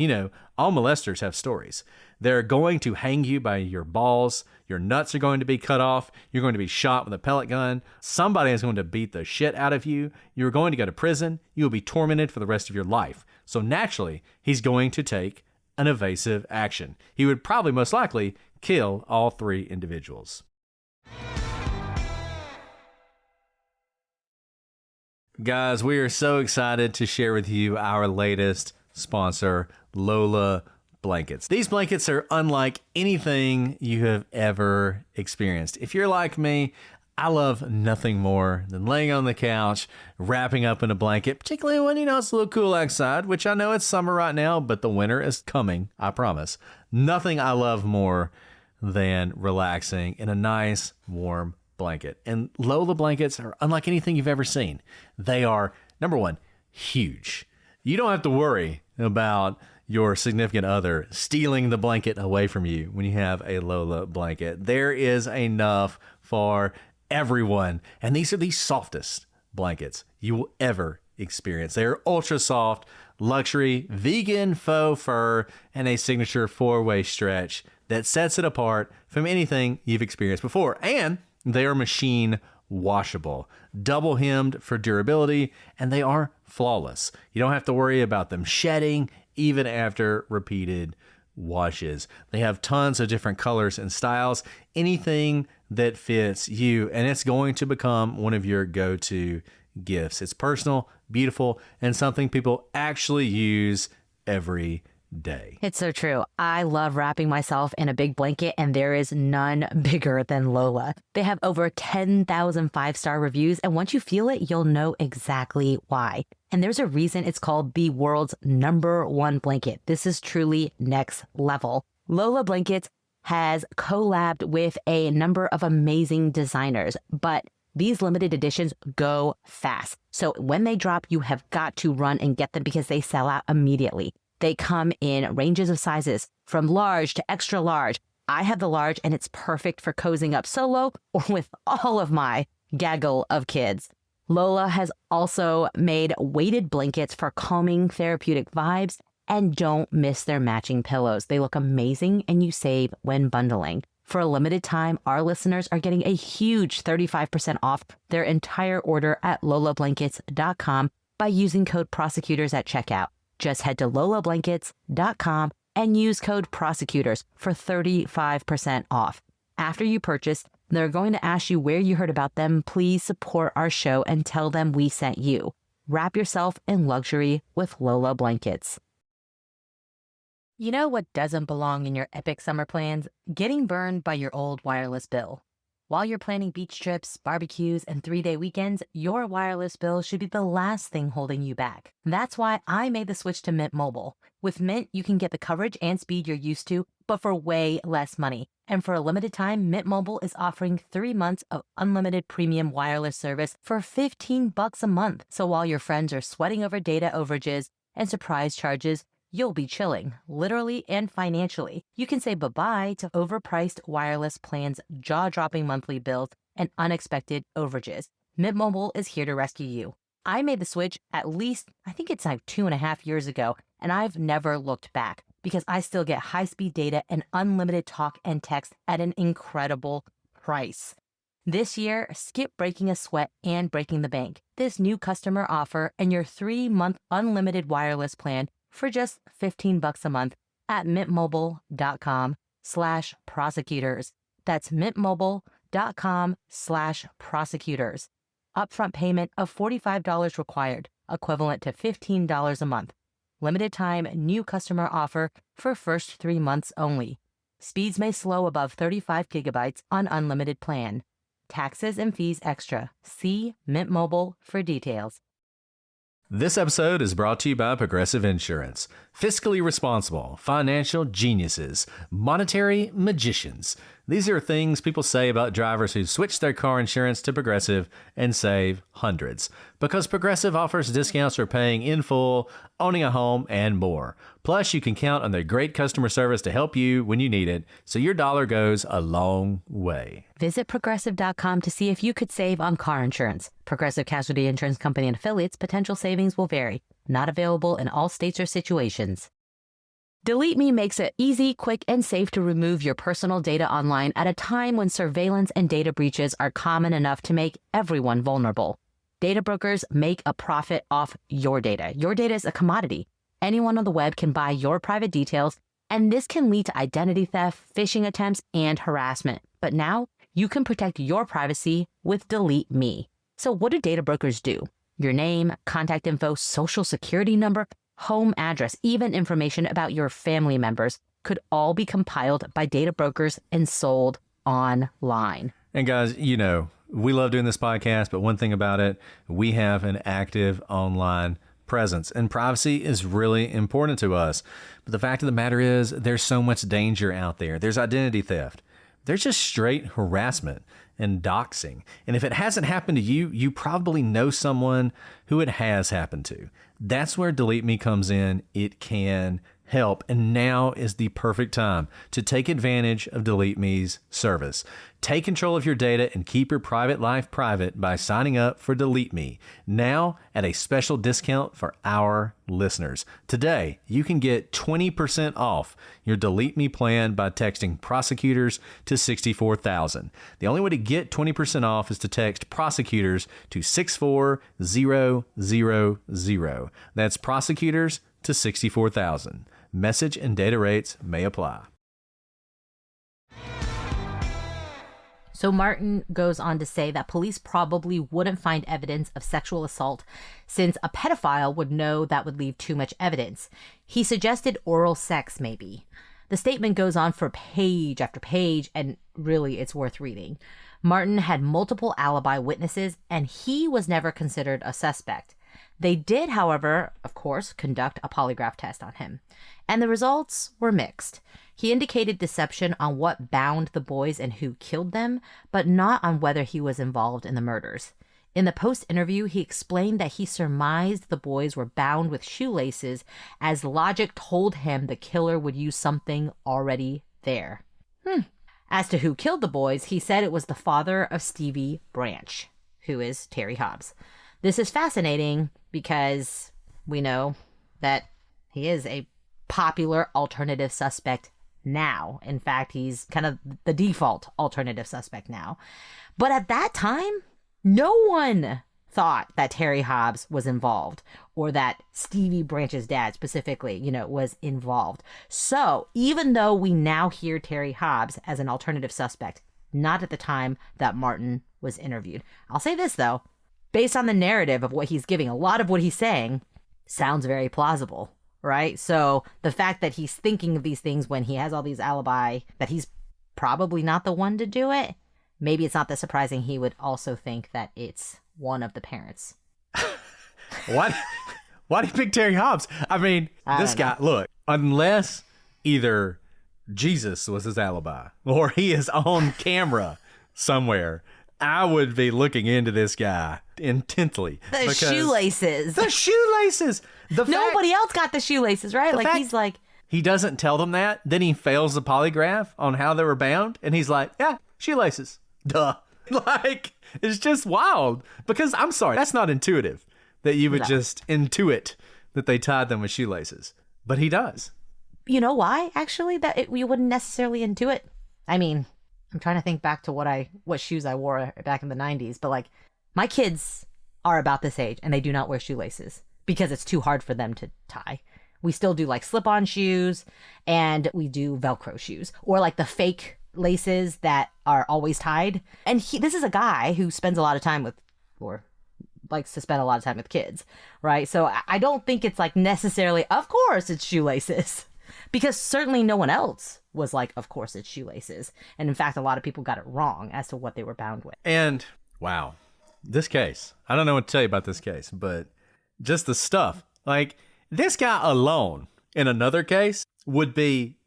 all molesters have stories. They're going to hang you by your balls. Your nuts are going to be cut off. You're going to be shot with a pellet gun. Somebody is going to beat the shit out of you. You're going to go to prison. You will be tormented for the rest of your life. So naturally, he's going to take an evasive action. He would probably most likely kill all 3 individuals. Guys, we are so excited to share with you our latest sponsor, Lola Blankets. These blankets are unlike anything you have ever experienced. If you're like me, I love nothing more than laying on the couch, wrapping up in a blanket, particularly when, it's a little cool outside, which I know it's summer right now, but the winter is coming, I promise. Nothing I love more than relaxing in a nice, warm blanket. And Lola blankets are unlike anything you've ever seen. They are, number one, huge. You don't have to worry about your significant other stealing the blanket away from you when you have a Lola blanket. There is enough for everyone. And these are the softest blankets you will ever experience. They are ultra soft, luxury, vegan faux fur, and a signature 4-way stretch that sets it apart from anything you've experienced before. And they are machine washable, double hemmed for durability, and they are flawless. You don't have to worry about them shedding even after repeated washes. They have tons of different colors and styles, anything that fits you, and it's going to become one of your go-to gifts. It's personal, beautiful, and something people actually use every day. It's so true. I love wrapping myself in a big blanket, and there is none bigger than Lola. They have over 10,000 5-star reviews, and once you feel it, you'll know exactly why. And there's a reason it's called the world's #1 blanket. This is truly next level. Lola Blankets has collabed with a number of amazing designers, but these limited editions go fast. So when they drop, you have got to run and get them because they sell out immediately. They come in ranges of sizes from large to extra large. I have the large, and it's perfect for cozying up solo or with all of my gaggle of kids. Lola has also made weighted blankets for calming therapeutic vibes, and don't miss their matching pillows. They look amazing, and you save when bundling. For a limited time, our listeners are getting a huge 35% off their entire order at lolablankets.com by using code Prosecutors at checkout. Just head to lolablankets.com and use code Prosecutors for 35% off. After you purchase, They're going to ask you where you heard about them. Please support our show and tell them we sent you. Wrap yourself in luxury with Lola blankets. You know what doesn't belong in your epic summer plans? Getting burned by your old wireless bill. While you're planning beach trips, barbecues, and 3-day weekends, your wireless bill should be the last thing holding you back. That's why I made the switch to Mint Mobile. With Mint, you can get the coverage and speed you're used to, but for way less money. And for a limited time, Mint Mobile is offering 3 months of unlimited premium wireless service for $15 a month. So while your friends are sweating over data overages and surprise charges, you'll be chilling, literally and financially. You can say bye-bye to overpriced wireless plans, jaw-dropping monthly bills, and unexpected overages. Mint Mobile is here to rescue you. I made the switch at least, I think it's like 2.5 years ago, and I've never looked back because I still get high-speed data and unlimited talk and text at an incredible price. This year, skip breaking a sweat and breaking the bank. This new customer offer and your 3-month unlimited wireless plan for just $15 a month at mintmobile.com/prosecutors. That's mintmobile.com/prosecutors. Upfront payment of $45 required, equivalent to $15 a month. Limited time new customer offer for first 3 months only. Speeds may slow above 35 gigabytes on unlimited plan. Taxes and fees extra. See Mint Mobile for details. This episode is brought to you by Progressive Insurance. Fiscally responsible, financial geniuses, monetary magicians. These are things people say about drivers who switch their car insurance to Progressive and save hundreds. Because Progressive offers discounts for paying in full, owning a home, and more. Plus, you can count on their great customer service to help you when you need it, so your dollar goes a long way. Visit Progressive.com to see if you could save on car insurance. Progressive Casualty Insurance Company and affiliates. Potential savings will vary. Not available in all states or situations. Delete Me makes it easy, quick, and safe to remove your personal data online at a time when surveillance and data breaches are common enough to make everyone vulnerable. Data brokers make a profit off your data. Your data is a commodity. Anyone on the web can buy your private details, and this can lead to identity theft, phishing attempts, and harassment. But now, you can protect your privacy with Delete Me. So what do data brokers do? Your name, contact info, social security number, home address, even information about your family members could all be compiled by data brokers and sold online. And guys, you know, we love doing this podcast, but one thing about it, we have an active online presence, and privacy is really important to us. But the fact of the matter is, there's so much danger out there. There's identity theft. There's just straight harassment and doxing. And if it hasn't happened to you, you probably know someone who it has happened to. That's where Delete Me comes in. It can help. And now is the perfect time to take advantage of Delete Me's service. Take control of your data and keep your private life private by signing up for Delete Me, now at a special discount for our listeners. Today, you can get 20% off your Delete Me plan by texting Prosecutors to 64,000. The only way to get 20% off is to text Prosecutors to 64000. That's Prosecutors to 64,000. Message and data rates may apply. So Martin goes on to say that police probably wouldn't find evidence of sexual assault since a pedophile would know that would leave too much evidence. He suggested oral sex, maybe. The statement goes on for page after page, and really it's worth reading. Martin had multiple alibi witnesses, and he was never considered a suspect. They did, however, of course, conduct a polygraph test on him, and the results were mixed. He indicated deception on what bound the boys and who killed them, but not on whether he was involved in the murders. In the post-interview, he explained that he surmised the boys were bound with shoelaces, as logic told him the killer would use something already there. As to who killed the boys, he said it was the father of Stevie Branch, who is Terry Hobbs. This is fascinating because we know that he is a popular alternative suspect now. In fact, he's kind of the default alternative suspect now. But at that time, no one thought that Terry Hobbs was involved, or that Stevie Branch's dad specifically, was involved. So even though we now hear Terry Hobbs as an alternative suspect, not at the time that Martin was interviewed. I'll say this, though. Based on the narrative of what he's giving, a lot of what he's saying sounds very plausible, right? So the fact that he's thinking of these things when he has all these alibi, that he's probably not the one to do it, maybe it's not that surprising he would also think that it's one of the parents. What? Why do you pick Terry Hobbs? I mean, this guy, look, unless either Jesus was his alibi or he is on camera somewhere, I would be looking into this guy intently. The shoelaces. The shoelaces. Nobody else got the shoelaces, right? Like, he's like... He doesn't tell them that. Then he fails the polygraph on how they were bound. And he's like, yeah, shoelaces. Duh. Like, it's just wild. Because, I'm sorry, that's not intuitive. That you would just intuit that they tied them with shoelaces. But he does. You know why, actually? You wouldn't necessarily intuit. I mean, I'm trying to think back to what shoes I wore back in the 90s. But, like, my kids are about this age, and they do not wear shoelaces because it's too hard for them to tie. We still do, like, slip-on shoes, and we do Velcro shoes. Or, like, the fake laces that are always tied. And this is a guy who spends a lot of time with... or likes to spend a lot of time with kids, right? So I don't think it's like necessarily, of course it's shoelaces, because certainly no one else was like, of course it's shoelaces. And in fact, a lot of people got it wrong as to what they were bound with. And wow, this case, I don't know what to tell you about this case, but just the stuff, like this guy alone in another case would be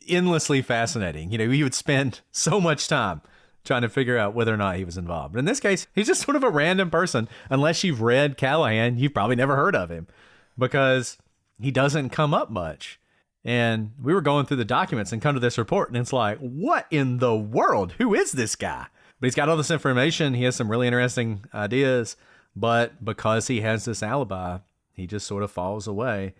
endlessly fascinating. You know, he would spend so much time trying to figure out whether or not he was involved. But in this case, he's just sort of a random person. Unless you've read Callahan, you've probably never heard of him because he doesn't come up much. And we were going through the documents and come to this report, and it's like, what in the world? Who is this guy? But he's got all this information. He has some really interesting ideas. But because he has this alibi, he just sort of falls away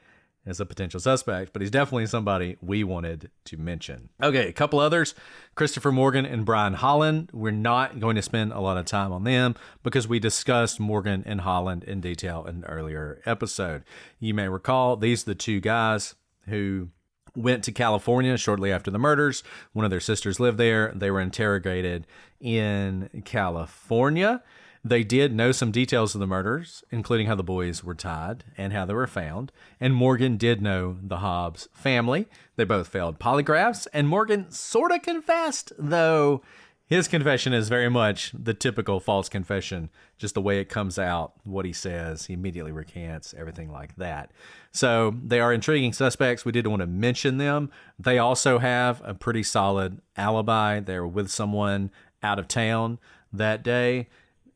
as a potential suspect, but he's definitely somebody we wanted to mention. Okay, a couple others, Christopher Morgan and Brian Holland. We're not going to spend a lot of time on them because we discussed Morgan and Holland in detail in an earlier episode. You may recall these are the two guys who went to California shortly after the murders. One of their sisters lived there. They were interrogated in California. They did know some details of the murders, including how the boys were tied and how they were found. And Morgan did know the Hobbs family. They both failed polygraphs, and Morgan sort of confessed, though his confession is very much the typical false confession, just the way it comes out, what he says, he immediately recants, everything like that. So they are intriguing suspects. We did want to mention them. They also have a pretty solid alibi. They were with someone out of town that day.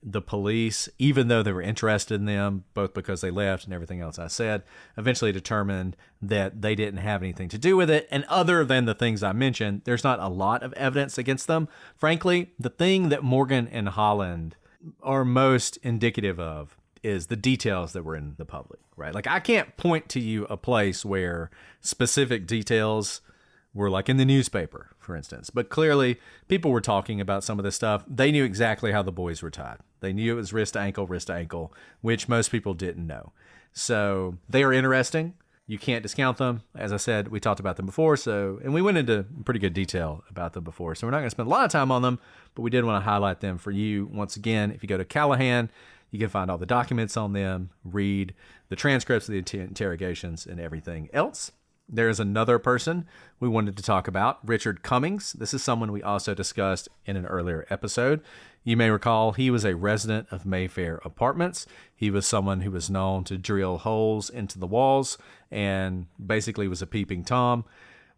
The police, even though they were interested in them, both because they left and everything else I said, eventually determined that they didn't have anything to do with it. And other than the things I mentioned, there's not a lot of evidence against them. Frankly, the thing that Morgan and Holland are most indicative of is the details that were in the public, right? Like, I can't point to you a place where specific details were like in the newspaper, for instance. But clearly, people were talking about some of this stuff. They knew exactly how the boys were tied. They knew it was wrist to ankle, which most people didn't know. So they are interesting. You can't discount them. As I said, we talked about them before, and we went into pretty good detail about them before. So we're not going to spend a lot of time on them, but we did want to highlight them for you. Once again, if you go to Callahan, you can find all the documents on them, read the transcripts of the interrogations and everything else. There's another person we wanted to talk about, Richard Cummings. This is someone we also discussed in an earlier episode. You may recall he was a resident of Mayfair Apartments. He was someone who was known to drill holes into the walls and basically was a peeping Tom.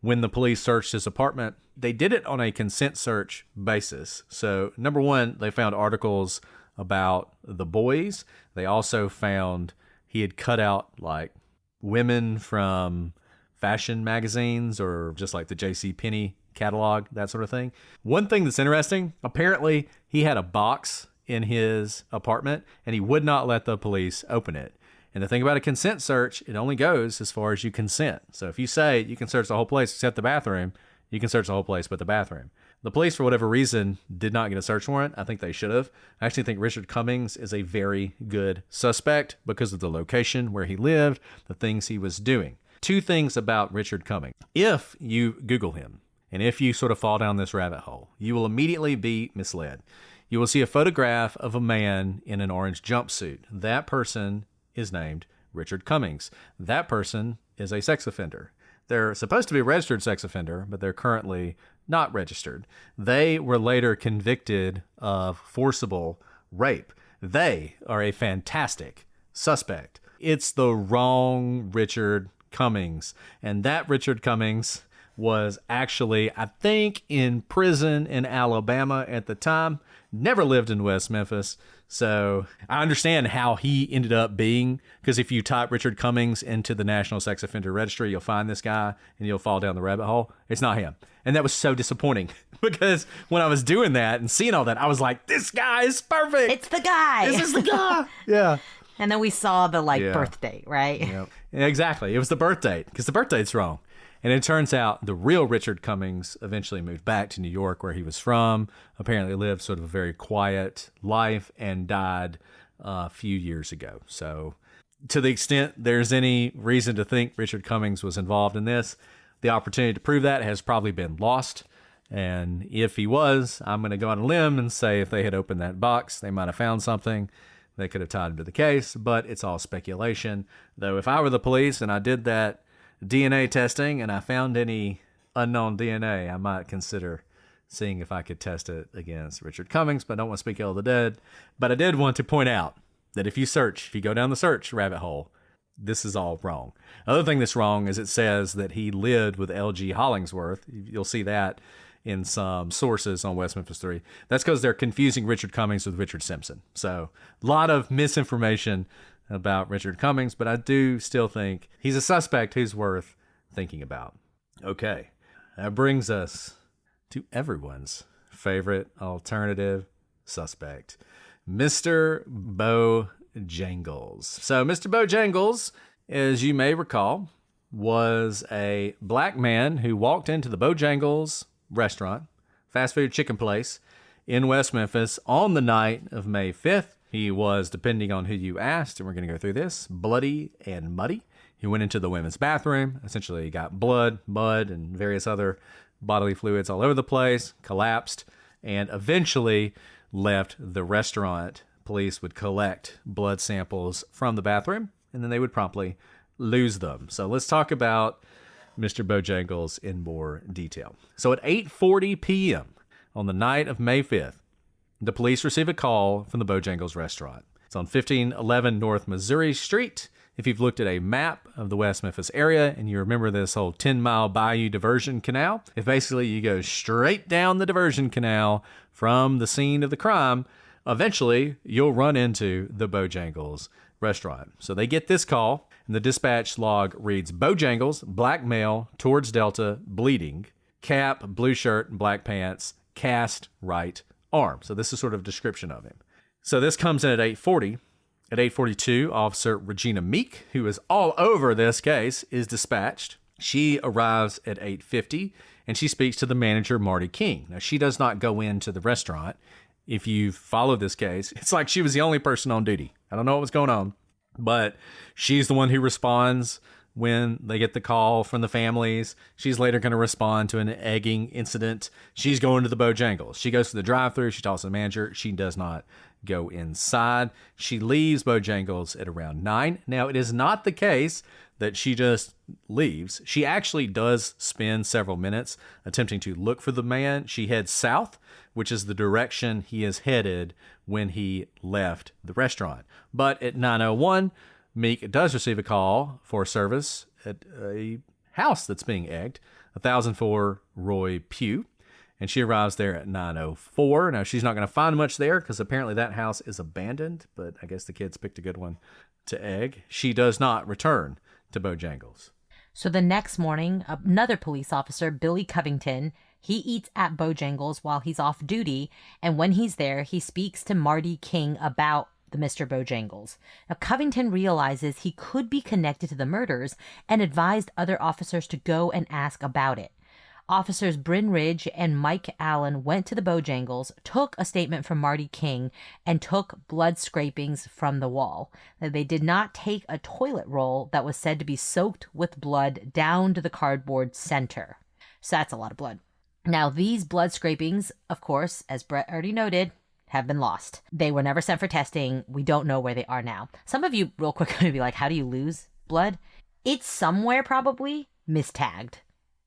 When the police searched his apartment, they did it on a consent search basis. So, number one, they found articles about the boys. They also found he had cut out like women from fashion magazines or just like the JCPenney catalog, that sort of thing. One thing that's interesting, apparently he had a box in his apartment and he would not let the police open it. And the thing about a consent search, it only goes as far as you consent. So if you say you can search the whole place except the bathroom, you can search the whole place but the bathroom. The police, for whatever reason, did not get a search warrant. I think they should have. I actually think Richard Cummings is a very good suspect because of the location where he lived, the things he was doing. Two things about Richard Cummings. If you Google him And if you sort of fall down this rabbit hole, you will immediately be misled. You will see a photograph of a man in an orange jumpsuit. That person is named Richard Cummings. That person is a sex offender. They're supposed to be a registered sex offender, but they're currently not registered. They were later convicted of forcible rape. They are a fantastic suspect. It's the wrong Richard Cummings. And that Richard Cummings was actually, I think, in prison in Alabama at the time. Never lived in West Memphis. So I understand how he ended up being, because if you type Richard Cummings into the National Sex Offender Registry, you'll find this guy and you'll fall down the rabbit hole. It's not him. And that was so disappointing because when I was doing that and seeing all that, I was like, this guy is perfect. It's the guy. This is the guy. Yeah. And then we saw the Yeah. birth date, right? Yep. Exactly. It was the birth date because the birth date's wrong. And it turns out the real Richard Cummings eventually moved back to New York, where he was from, apparently lived sort of a very quiet life, and died a few years ago. So to the extent there's any reason to think Richard Cummings was involved in this, the opportunity to prove that has probably been lost. And if he was, I'm going to go on a limb and say if they had opened that box, they might have found something. They could have tied him to the case, but it's all speculation. Though if I were the police and I did that DNA testing and I found any unknown DNA, I might consider seeing if I could test it against Richard Cummings, but I don't want to speak ill of the dead. But I did want to point out that if you go down the search rabbit hole, this is all wrong. Another thing that's wrong is it says that he lived with L.G. Hollingsworth. You'll see that in some sources on West Memphis 3. That's because they're confusing Richard Cummings with Richard Simpson. So a lot of misinformation about Richard Cummings, but I do still think he's a suspect who's worth thinking about. Okay, that brings us to everyone's favorite alternative suspect, Mr. Bojangles. So Mr. Bojangles, as you may recall, was a black man who walked into the Bojangles restaurant, fast food chicken place in West Memphis on the night of May 5th. He was, depending on who you asked, and we're going to go through this, bloody and muddy. He went into the women's bathroom, essentially got blood, mud, and various other bodily fluids all over the place, collapsed, and eventually left the restaurant. Police would collect blood samples from the bathroom, and then they would promptly lose them. So let's talk about Mr. Bojangles in more detail. So at 8:40 p.m. on the night of May 5th, the police receive a call from the Bojangles restaurant. It's on 1511 North Missouri Street. If you've looked at a map of the West Memphis area and you remember this whole 10-mile bayou diversion canal, if basically you go straight down the diversion canal from the scene of the crime, eventually you'll run into the Bojangles restaurant. So they get this call, and the dispatch log reads, Bojangles, black male, towards Delta, bleeding, cap, blue shirt, black pants, cast right arm. So this is sort of a description of him. So this comes in at 8:40. At 8:42, Officer Regina Meek, who is all over this case, is dispatched. She arrives at 8:50, and she speaks to the manager, Marty King. Now, she does not go into the restaurant. If you follow this case, it's like she was the only person on duty. I don't know what was going on, but she's the one who responds when they get the call from the families. She's later going to respond to an egging incident. She's going to the Bojangles. She goes to the drive-thru. She talks to the manager. She does not go inside. She leaves Bojangles at around 9. Now, it is not the case that she just leaves. She actually does spend several minutes attempting to look for the man. She heads south, which is the direction he is headed when he left the restaurant. But at 9:01, Meek does receive a call for service at a house that's being egged, 1004 Roy Pugh, and she arrives there at 9:04. Now, she's not going to find much there because apparently that house is abandoned, but I guess the kids picked a good one to egg. She does not return to Bojangles. So the next morning, another police officer, Billy Covington, he eats at Bojangles while he's off duty, and when he's there, he speaks to Marty King about the Mr. Bojangles. Now, Covington realizes he could be connected to the murders and advised other officers to go and ask about it. Officers Bryn Ridge and Mike Allen went to the Bojangles, took a statement from Marty King, and took blood scrapings from the wall. They did not take a toilet roll that was said to be soaked with blood down to the cardboard center. So that's a lot of blood. Now, these blood scrapings, of course, as Brett already noted, have been lost. They were never sent for testing. We don't know where they are now. Some of you real quick are going to be like, how do you lose blood? It's somewhere probably mistagged.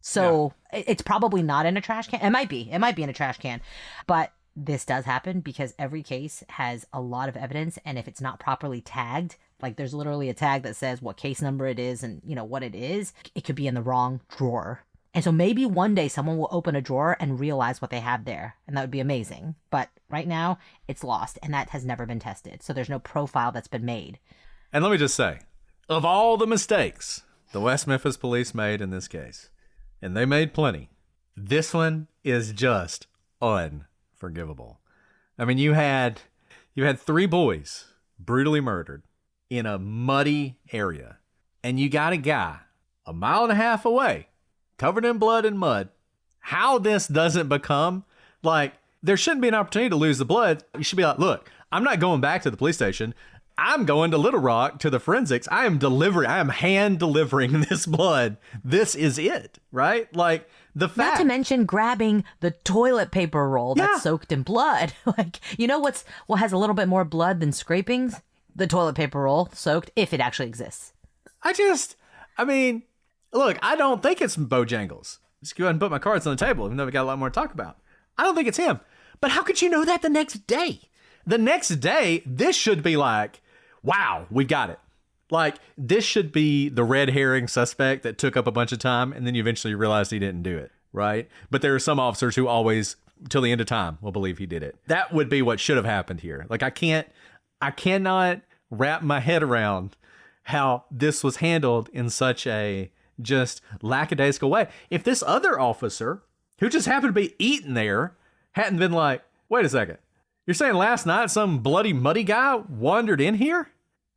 So it's probably not in a trash can. It might be. It might be in a trash can. But this does happen because every case has a lot of evidence. And if it's not properly tagged, like there's literally a tag that says what case number it is and, you know, what it is, it could be in the wrong drawer. And so maybe one day someone will open a drawer and realize what they have there. And that would be amazing. But right now, it's lost. And that has never been tested. So there's no profile that's been made. And let me just say, of all the mistakes the West Memphis police made in this case, and they made plenty, this one is just unforgivable. I mean, you had 3 boys brutally murdered in a muddy area. And you got a guy a mile and a half away, covered in blood and mud. How this doesn't become, like, there shouldn't be an opportunity to lose the blood. You should be like, look, I'm not going back to the police station. I'm going to Little Rock to the forensics. I am hand delivering this blood. This is it, right? Like, the fact. Not to mention grabbing the toilet paper roll that's soaked in blood. Like, you know what has a little bit more blood than scrapings? The toilet paper roll soaked, if it actually exists. I mean, look, I don't think it's Bojangles. Just go ahead and put my cards on the table, even though we got a lot more to talk about. I don't think it's him. But how could you know that the next day? The next day, this should be like, wow, we got it. Like, this should be the red herring suspect that took up a bunch of time, and then you eventually realized he didn't do it, right? But there are some officers who always, till the end of time, will believe he did it. That would be what should have happened here. Like, I cannot wrap my head around how this was handled in such a just lackadaisical way. If this other officer, who just happened to be eating there, hadn't been like, wait a second, you're saying last night some bloody muddy guy wandered in here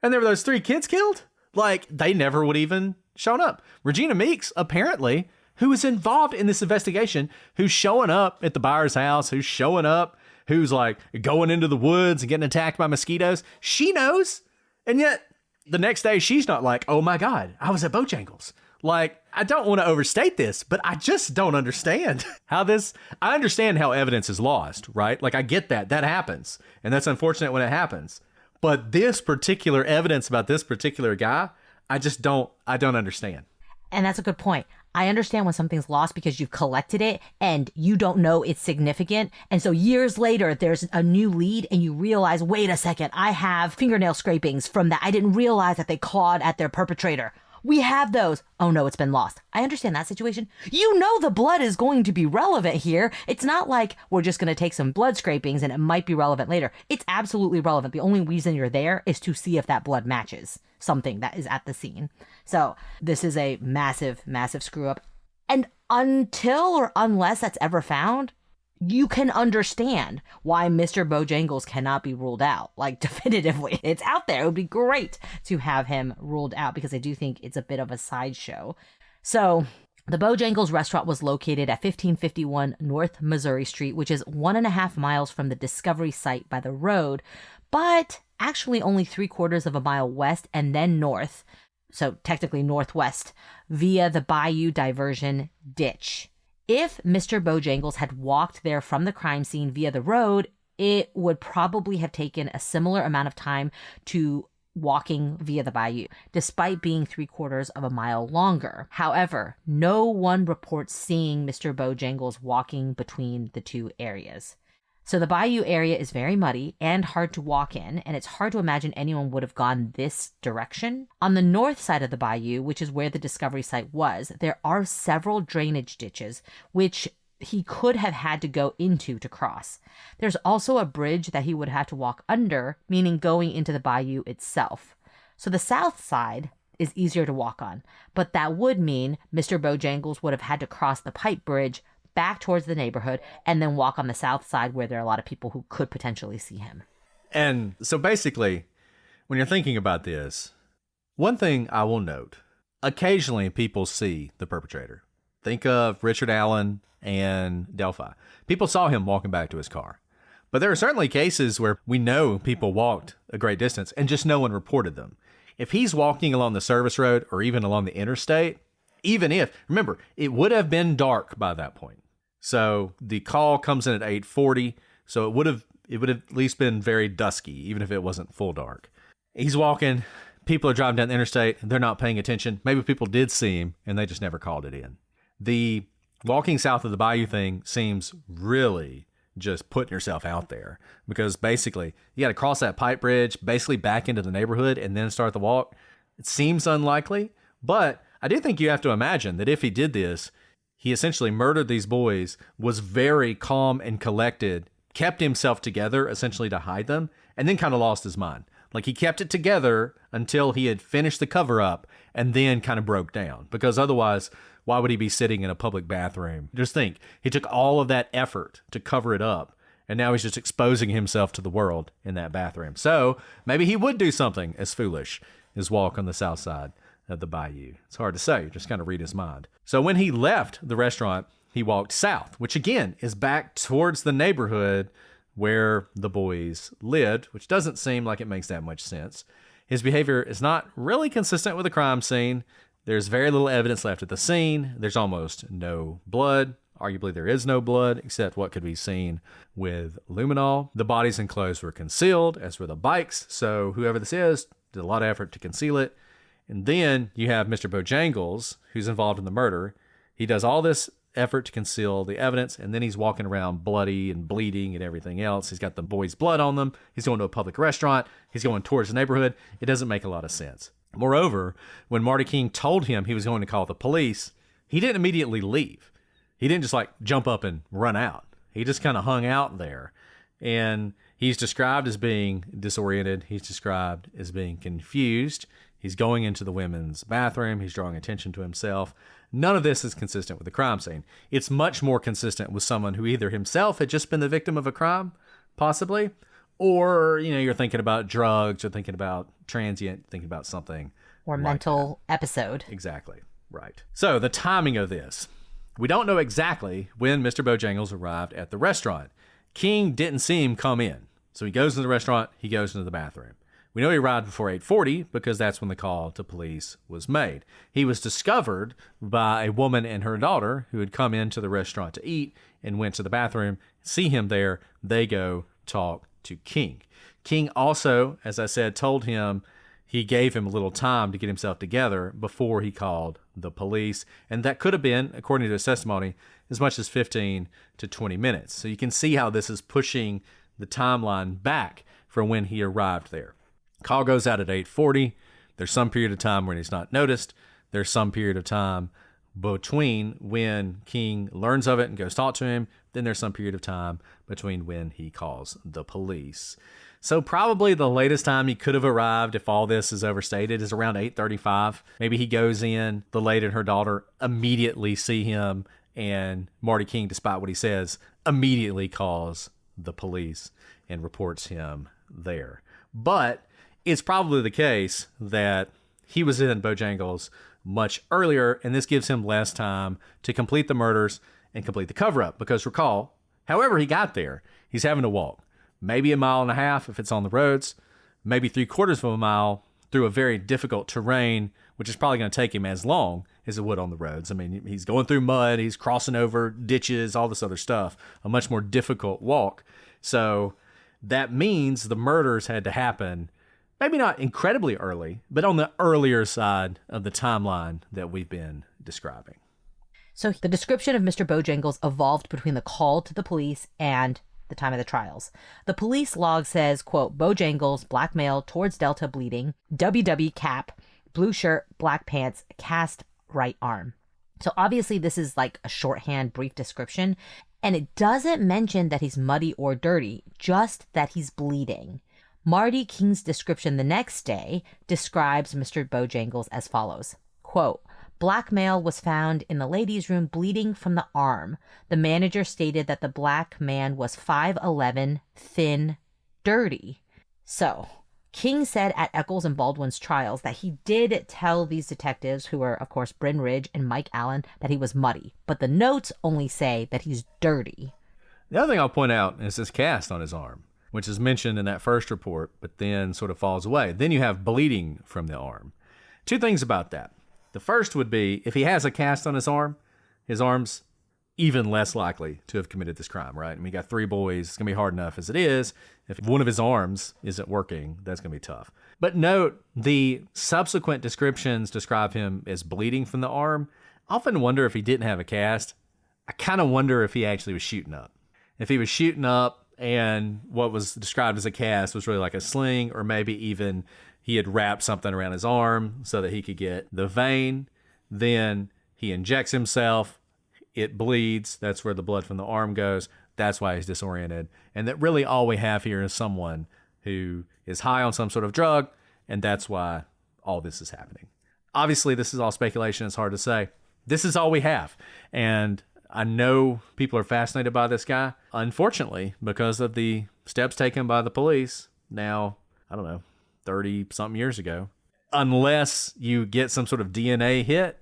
and there were those 3 kids killed? Like, they never would even shown up. Regina Meeks, apparently, who is involved in this investigation, who's showing up at the Byers house, who's showing up, who's like going into the woods and getting attacked by mosquitoes. She knows. And yet the next day she's not like, oh my God, I was at Bojangles. Like, I don't want to overstate this, but I just don't understand how this, I understand how evidence is lost, right? Like, I get that happens, and that's unfortunate when it happens. But this particular evidence about this particular guy, I don't understand. And that's a good point. I understand when something's lost because you've collected it and you don't know it's significant. And so years later, there's a new lead and you realize, wait a second, I have fingernail scrapings from that. I didn't realize that they clawed at their perpetrator. We have those. Oh no, it's been lost. I understand that situation. You know the blood is going to be relevant here. It's not like we're just going to take some blood scrapings and it might be relevant later. It's absolutely relevant. The only reason you're there is to see if that blood matches something that is at the scene. So this is a massive, massive screw up. And until or unless that's ever found, you can understand why Mr. Bojangles cannot be ruled out, like, definitively. It's out there. It would be great to have him ruled out because I do think it's a bit of a sideshow. So the Bojangles restaurant was located at 1551 North Missouri Street, which is 1.5 miles from the discovery site by the road, but actually only 3/4 of a mile west and then north, so technically northwest, via the Bayou Diversion Ditch. If Mr. Bojangles had walked there from the crime scene via the road, it would probably have taken a similar amount of time to walking via the bayou, despite being 3/4 of a mile longer. However, no one reports seeing Mr. Bojangles walking between the two areas. So the bayou area is very muddy and hard to walk in, and it's hard to imagine anyone would have gone this direction. On the north side of the bayou, which is where the discovery site was, there are several drainage ditches, which he could have had to go into to cross. There's also a bridge that he would have to walk under, meaning going into the bayou itself. So the south side is easier to walk on, but that would mean Mr. Bojangles would have had to cross the pipe bridge back towards the neighborhood and then walk on the south side where there are a lot of people who could potentially see him. And so basically, when you're thinking about this, one thing I will note, occasionally people see the perpetrator. Think of Richard Allen and Delphi. People saw him walking back to his car. But there are certainly cases where we know people walked a great distance and just no one reported them. If he's walking along the service road or even along the interstate, even if, remember, it would have been dark by that point. So the call comes in at 8:40. So it would have at least been very dusky, even if it wasn't full dark. He's walking. People are driving down the interstate. They're not paying attention. Maybe people did see him and they just never called it in. The walking south of the bayou thing seems really just putting yourself out there, because basically you got to cross that pipe bridge, basically back into the neighborhood and then start the walk. It seems unlikely, but I do think you have to imagine that if he did this, he essentially murdered these boys, was very calm and collected, kept himself together essentially to hide them, and then kind of lost his mind. Like, he kept it together until he had finished the cover up and then kind of broke down, because otherwise, why would he be sitting in a public bathroom? Just think, he took all of that effort to cover it up, and now he's just exposing himself to the world in that bathroom. So maybe he would do something as foolish as walk on the south side of the bayou. It's hard to say, just kind of read his mind. So when he left the restaurant, he walked south, which again is back towards the neighborhood where the boys lived, which doesn't seem like it makes that much sense. His behavior is not really consistent with the crime scene. There's very little evidence left at the scene. There's almost no blood. Arguably, there is no blood, except what could be seen with luminol. The bodies and clothes were concealed, as were the bikes, so whoever this is did a lot of effort to conceal it. And then you have Mr. Bojangles, who's involved in the murder. He does all this effort to conceal the evidence, and then he's walking around bloody and bleeding and everything else. He's got the boys' blood on them. He's going to a public restaurant. He's going towards the neighborhood. It doesn't make a lot of sense. Moreover, when Marty King told him he was going to call the police, he didn't immediately leave. He didn't just like jump up and run out. He just kind of hung out there. And he's described as being disoriented. He's described as being confused. He's going into the women's bathroom. He's drawing attention to himself. None of this is consistent with the crime scene. It's much more consistent with someone who either himself had just been the victim of a crime, possibly, or, you're thinking about drugs, or thinking about transient, thinking about something. Or like mental that. episode. Exactly. Right. So the timing of this. We don't know exactly when Mr. Bojangles arrived at the restaurant. King didn't see him come in. So he goes into the restaurant, he goes into the bathroom. We know he arrived before 8:40 because that's when the call to police was made. He was discovered by a woman and her daughter who had come into the restaurant to eat and went to the bathroom. See him there. They go talk to King. King also, as I said, told him he gave him a little time to get himself together before he called the police. And that could have been, according to his testimony, as much as 15 to 20 minutes. So you can see how this is pushing the timeline back from when he arrived there. Call goes out at 8:40. There's some period of time when he's not noticed. There's some period of time between when King learns of it and goes talk to him. Then there's some period of time between when he calls the police. So probably the latest time he could have arrived, if all this is overstated, is around 8:35. Maybe he goes in, the lady and her daughter immediately see him, and Marty King, despite what he says, immediately calls the police and reports him there. But it's probably the case that he was in Bojangles much earlier, and this gives him less time to complete the murders and complete the cover-up. Because recall, however he got there, he's having to walk maybe 1.5 miles if it's on the roads, maybe 3/4 of a mile through a very difficult terrain, which is probably going to take him as long as it would on the roads. I mean, he's going through mud, he's crossing over ditches, all this other stuff, a much more difficult walk. So that means the murders had to happen maybe not incredibly early, but on the earlier side of the timeline that we've been describing. So the description of Mr. Bojangles evolved between the call to the police and the time of the trials. The police log says, quote, Bojangles, black male, towards Delta, bleeding, WW cap, blue shirt, black pants, cast right arm. So obviously this is like a shorthand, brief description, and it doesn't mention that he's muddy or dirty, just that he's bleeding. Marty King's description the next day describes Mr. Bojangles as follows, quote, black male was found in the ladies' room bleeding from the arm. The manager stated that the black man was 5'11", thin, dirty. So, King said at Eccles and Baldwin's trials that he did tell these detectives, who were, of course, Bryn Ridge and Mike Allen, that he was muddy. But the notes only say that he's dirty. The other thing I'll point out is this cast on his arm, which is mentioned in that first report, but then sort of falls away. Then you have bleeding from the arm. Two things about that. The first would be, if he has a cast on his arm's even less likely to have committed this crime, right? I mean, you got 3 boys. It's going to be hard enough as it is. If one of his arms isn't working, that's going to be tough. But note, the subsequent descriptions describe him as bleeding from the arm. I often wonder if he didn't have a cast. I kind of wonder if he actually was shooting up. If he was shooting up and what was described as a cast was really like a sling, or maybe even he had wrapped something around his arm so that he could get the vein. Then he injects himself. It bleeds. That's where the blood from the arm goes. That's why he's disoriented. And that really all we have here is someone who is high on some sort of drug, and that's why all this is happening. Obviously, this is all speculation. It's hard to say. This is all we have. And I know people are fascinated by this guy. Unfortunately, because of the steps taken by the police now, 30-something years ago, unless you get some sort of DNA hit,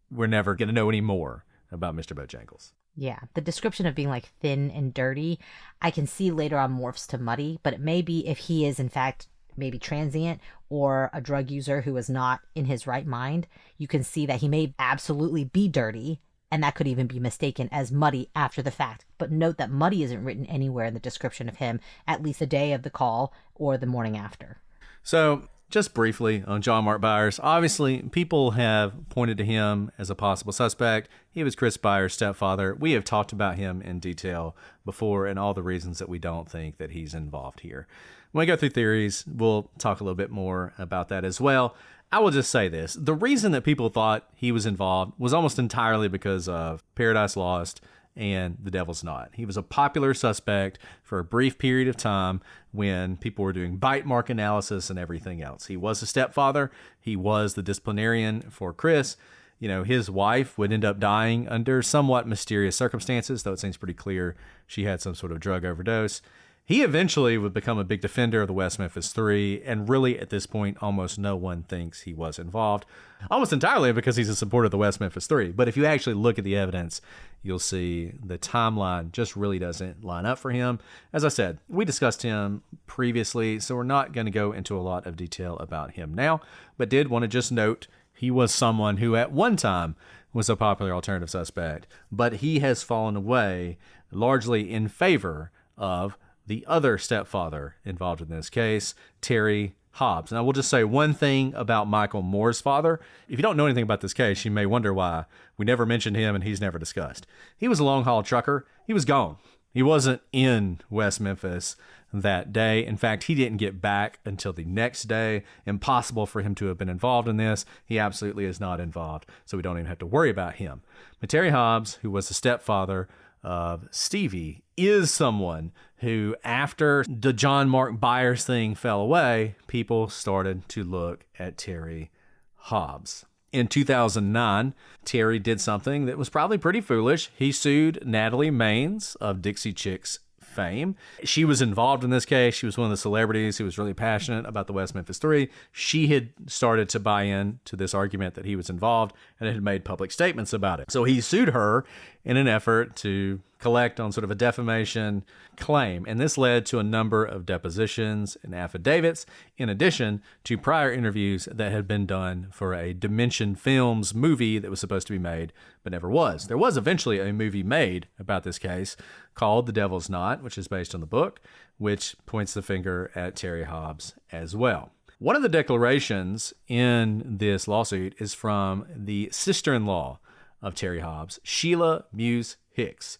we're never going to know any more about Mr. Bojangles. Yeah, the description of being like thin and dirty, I can see later on morphs to muddy, but it may be if he is in fact maybe transient or a drug user who is not in his right mind, you can see that he may absolutely be dirty, and that could even be mistaken as muddy after the fact. But note that muddy isn't written anywhere in the description of him, at least the day of the call or the morning after. So, just briefly on John Mark Byers, obviously people have pointed to him as a possible suspect. He was Chris Byers' stepfather. We have talked about him in detail before and all the reasons that we don't think that he's involved here. When we go through theories, we'll talk a little bit more about that as well. I will just say this. The reason that people thought he was involved was almost entirely because of Paradise Lost and The Devil's Knot. He was a popular suspect for a brief period of time when people were doing bite mark analysis and everything else. He was a stepfather. He was the disciplinarian for Chris. His wife would end up dying under somewhat mysterious circumstances, though it seems pretty clear she had some sort of drug overdose. He eventually would become a big defender of the West Memphis Three, and really at this point, almost no one thinks he was involved, almost entirely because he's a supporter of the West Memphis Three. But if you actually look at the evidence, you'll see the timeline just really doesn't line up for him. As I said, we discussed him previously, so we're not going to go into a lot of detail about him now, but did want to just note he was someone who at one time was a popular alternative suspect, but he has fallen away largely in favor of the other stepfather involved in this case, Terry Hobbs. And I will just say one thing about Michael Moore's father. If you don't know anything about this case, you may wonder why we never mentioned him and he's never discussed. He was a long-haul trucker. He was gone. He wasn't in West Memphis that day. In fact, he didn't get back until the next day. Impossible for him to have been involved in this. He absolutely is not involved, so we don't even have to worry about him. But Terry Hobbs, who was the stepfather of Stevie, is someone who, after the John Mark Byers thing fell away, people started to look at Terry Hobbs. In 2009, Terry did something that was probably pretty foolish. He sued Natalie Maines of Dixie Chicks fame. She was involved in this case. She was one of the celebrities who was really passionate about the West Memphis Three. She had started to buy in to this argument that he was involved and had made public statements about it. So he sued her in an effort to collect on sort of a defamation claim. And this led to a number of depositions and affidavits, in addition to prior interviews that had been done for a Dimension Films movie that was supposed to be made, but never was. There was eventually a movie made about this case called The Devil's Knot, which is based on the book, which points the finger at Terry Hobbs as well. One of the declarations in this lawsuit is from the sister-in-law of Terry Hobbs, Sheila Muse Hicks.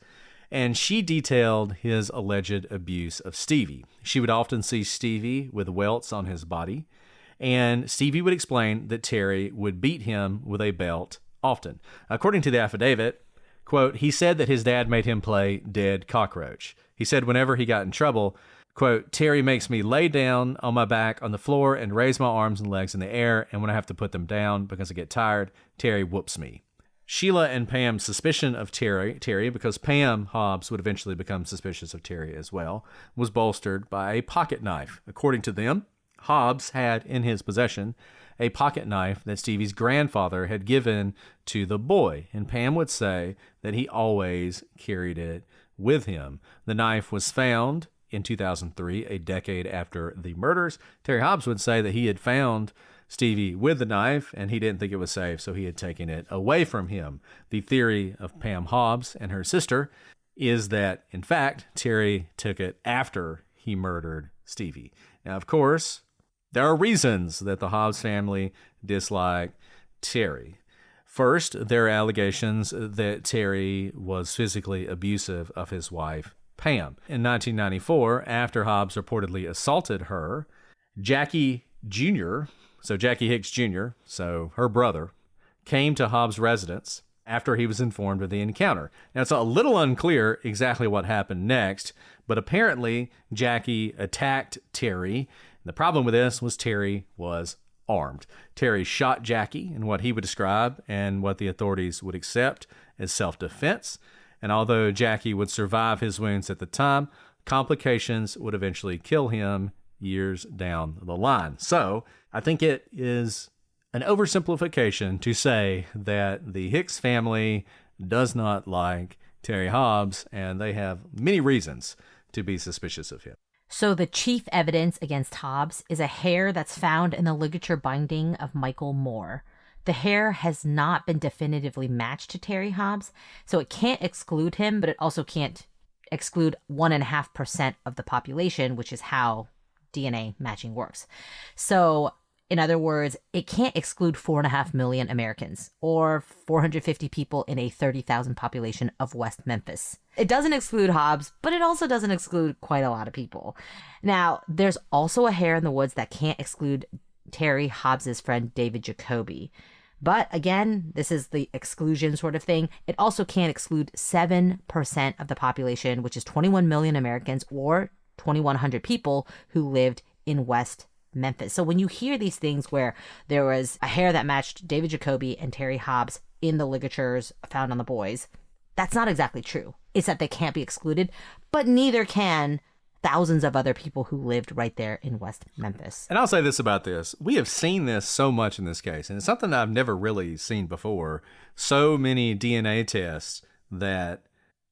And she detailed his alleged abuse of Stevie. She would often see Stevie with welts on his body, and Stevie would explain that Terry would beat him with a belt often. According to the affidavit, quote, he said that his dad made him play dead cockroach. He said whenever he got in trouble, quote, Terry makes me lay down on my back on the floor and raise my arms and legs in the air, and when I have to put them down because I get tired, Terry whoops me. Sheila and Pam's suspicion of Terry, because Pam Hobbs would eventually become suspicious of Terry as well, was bolstered by a pocket knife. According to them, Hobbs had in his possession a pocket knife that Stevie's grandfather had given to the boy, and Pam would say that he always carried it with him. The knife was found in 2003, a decade after the murders. Terry Hobbs would say that he had found Stevie with the knife, and he didn't think it was safe, so he had taken it away from him. The theory of Pam Hobbs and her sister is that, in fact, Terry took it after he murdered Stevie. Now, of course, there are reasons that the Hobbs family dislike Terry. First, there are allegations that Terry was physically abusive of his wife, Pam. In 1994, after Hobbs reportedly assaulted her, Jackie Jr., so Jackie Hicks Jr., so her brother, came to Hobbs' residence after he was informed of the encounter. Now, it's a little unclear exactly what happened next, but apparently Jackie attacked Terry. The problem with this was Terry was armed. Terry shot Jackie in what he would describe and what the authorities would accept as self-defense. And although Jackie would survive his wounds at the time, complications would eventually kill him years down the line. So I think it is an oversimplification to say that the Hicks family does not like Terry Hobbs, and they have many reasons to be suspicious of him. So the chief evidence against Hobbs is a hair that's found in the ligature binding of Michael Moore. The hair has not been definitively matched to Terry Hobbs, so it can't exclude him, but it also can't exclude 1.5% of the population, which is how DNA matching works. So, in other words, it can't exclude 4.5 million Americans or 450 people in a 30,000 population of West Memphis. It doesn't exclude Hobbs, but it also doesn't exclude quite a lot of people. Now, there's also a hair in the woods that can't exclude Terry Hobbs's friend David Jacoby. But again, this is the exclusion sort of thing. It also can't exclude 7% of the population, which is 21 million Americans or 2,100 people who lived in West Memphis. So when you hear these things where there was a hair that matched David Jacoby and Terry Hobbs in the ligatures found on the boys, that's not exactly true. It's that they can't be excluded, but neither can thousands of other people who lived right there in West Memphis. And I'll say this about this. We have seen this so much in this case, and it's something I've never really seen before. So many DNA tests that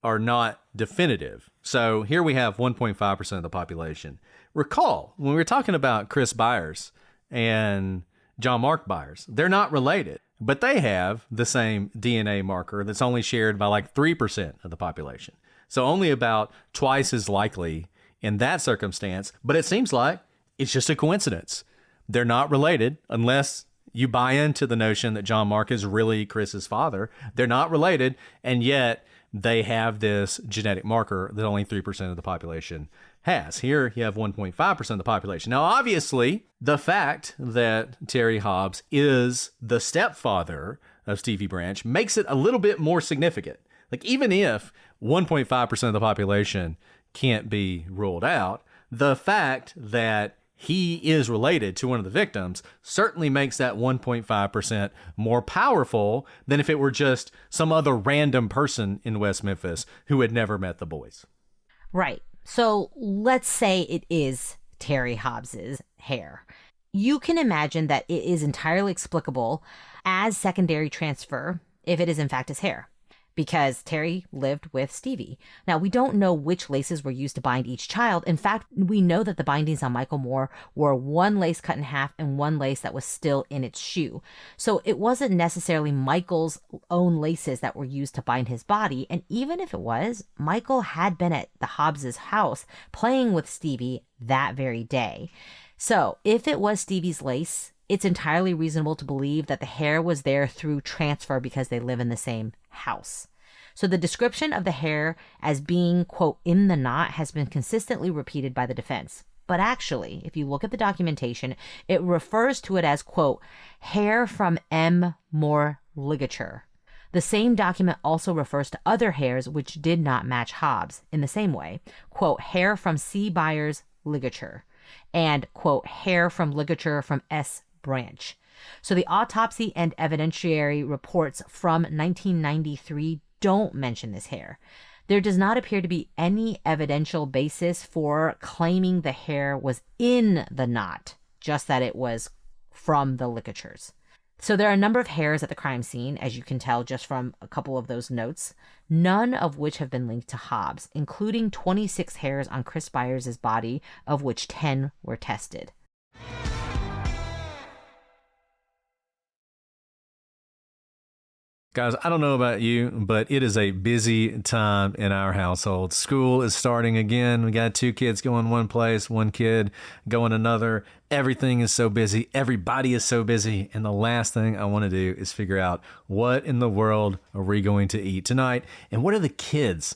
are not definitive. So here we have 1.5% of the population. Recall, when we were talking about Chris Byers and John Mark Byers, they're not related, but they have the same DNA marker that's only shared by like 3% of the population. So only about twice as likely in that circumstance, but it seems like it's just a coincidence. They're not related unless you buy into the notion that John Mark is really Chris's father. They're not related, and yet they have this genetic marker that only 3% of the population has. Here you have 1.5% of the population. Now, obviously, the fact that Terry Hobbs is the stepfather of Stevie Branch makes it a little bit more significant. Like, even if 1.5% of the population can't be ruled out, the fact that he is related to one of the victims certainly makes that 1.5% more powerful than if it were just some other random person in West Memphis who had never met the boys. Right. So let's say it is Terry Hobbs's hair. You can imagine that it is entirely explicable as secondary transfer if it is in fact his hair, because Terry lived with Stevie. Now, we don't know which laces were used to bind each child. In fact, we know that the bindings on Michael Moore were one lace cut in half and one lace that was still in its shoe. So it wasn't necessarily Michael's own laces that were used to bind his body. And even if it was, Michael had been at the Hobbs' house playing with Stevie that very day. So if it was Stevie's lace, it's entirely reasonable to believe that the hair was there through transfer because they live in the same house. So the description of the hair as being, quote, in the knot has been consistently repeated by the defense. But actually, if you look at the documentation, it refers to it as, quote, hair from M. Moore ligature. The same document also refers to other hairs which did not match Hobbs in the same way, quote, hair from C. Byers ligature, and, quote, hair from ligature from S. Branch. So the autopsy and evidentiary reports from 1993 don't mention this hair. There does not appear to be any evidential basis for claiming the hair was in the knot, just that it was from the ligatures. So there are a number of hairs at the crime scene, as you can tell just from a couple of those notes, none of which have been linked to Hobbs, including 26 hairs on Chris Byers' body, of which 10 were tested. Guys, I don't know about you, but it is a busy time in our household. School is starting again. We got 2 kids going one place, 1 kid going another. Everything is so busy. Everybody is so busy. And the last thing I want to do is figure out what in the world are we going to eat tonight, and what are the kids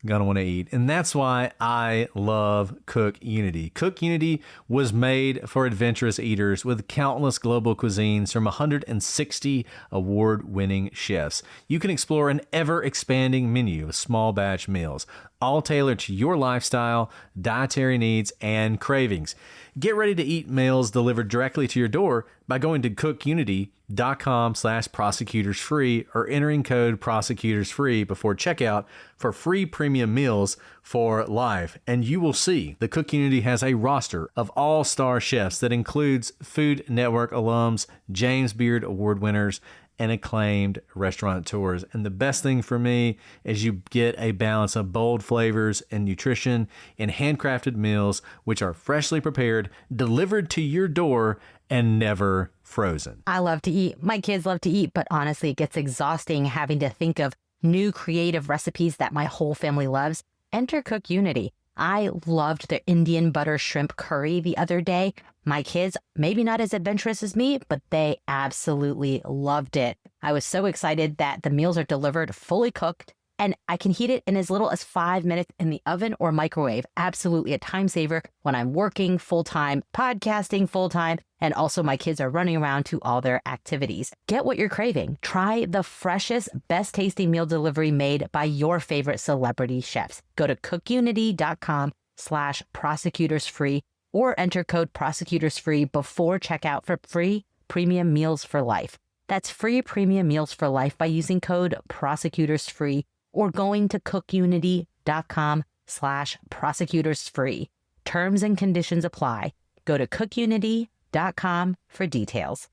gonna want to eat. And that's why I love Cook Unity. Cook Unity was made for adventurous eaters with countless global cuisines from 160 award-winning chefs. You can explore an ever-expanding menu of small batch meals, all tailored to your lifestyle, dietary needs, and cravings. Get ready to eat meals delivered directly to your door by going to cookunity.com/prosecutorsfree or entering code prosecutorsfree before checkout for free premium meals for life. And you will see the Cook Unity has a roster of all-star chefs that includes Food Network alums, James Beard Award winners, and acclaimed restaurateurs. And the best thing for me is you get a balance of bold flavors and nutrition in handcrafted meals, which are freshly prepared, delivered to your door, and never frozen. I love to eat. My kids love to eat, but honestly, it gets exhausting having to think of new creative recipes that my whole family loves. Enter Cook Unity. I loved their Indian butter shrimp curry the other day. My kids, maybe not as adventurous as me, but they absolutely loved it. I was so excited that the meals are delivered fully cooked, and I can heat it in as little as 5 minutes in the oven or microwave. Absolutely a time saver when I'm working full-time, podcasting full-time, and also my kids are running around to all their activities. Get what you're craving. Try the freshest, best-tasting meal delivery made by your favorite celebrity chefs. Go to cookunity.com/prosecutorsfree or enter code prosecutorsfree before checkout for free premium meals for life. That's free premium meals for life by using code prosecutorsfree or going to cookunity.com/prosecutorsfree. Terms and conditions apply. Go to cookunity.com for details.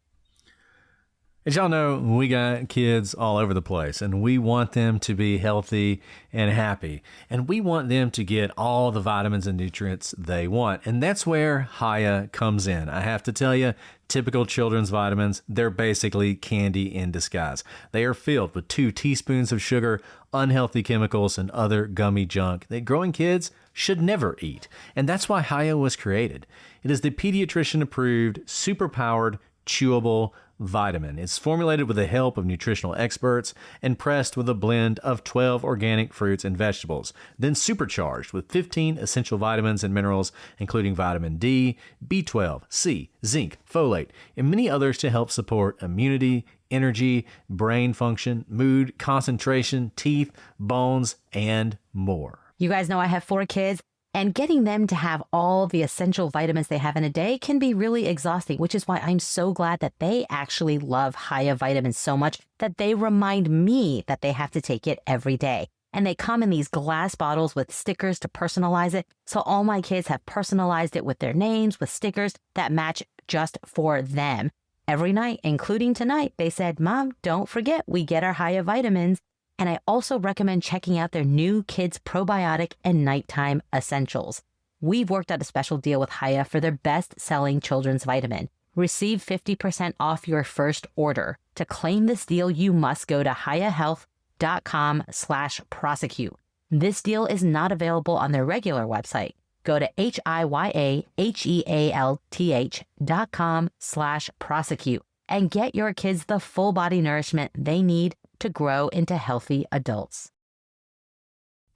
As y'all know, we got kids all over the place, and we want them to be healthy and happy. And we want them to get all the vitamins and nutrients they want. And that's where Hiya comes in. I have to tell you, typical children's vitamins, they're basically candy in disguise. They are filled with 2 teaspoons of sugar, unhealthy chemicals, and other gummy junk that growing kids should never eat. And that's why Hiya was created. It is the pediatrician-approved, super-powered, chewable vitamin. It's formulated with the help of nutritional experts and pressed with a blend of 12 organic fruits and vegetables, then supercharged with 15 essential vitamins and minerals, including vitamin D, B12, C, zinc, folate, and many others to help support immunity, energy, brain function, mood, concentration, teeth, bones, and more. You guys know I have 4 kids, and getting them to have all the essential vitamins they have in a day can be really exhausting, which is why I'm so glad that they actually love Hiya vitamins so much that they remind me that they have to take it every day. And they come in these glass bottles with stickers to personalize it. So all my kids have personalized it with their names, with stickers that match just for them. Every night, including tonight, they said, "Mom, don't forget we get our Hiya vitamins." And I also recommend checking out their new Kids Probiotic and Nighttime Essentials. We've worked out a special deal with Hiya for their best-selling children's vitamin. Receive 50% off your first order. To claim this deal, you must go to hiyahealth.com/prosecute. This deal is not available on their regular website. Go to hiyahealth.com/prosecute and get your kids the full body nourishment they need to grow into healthy adults.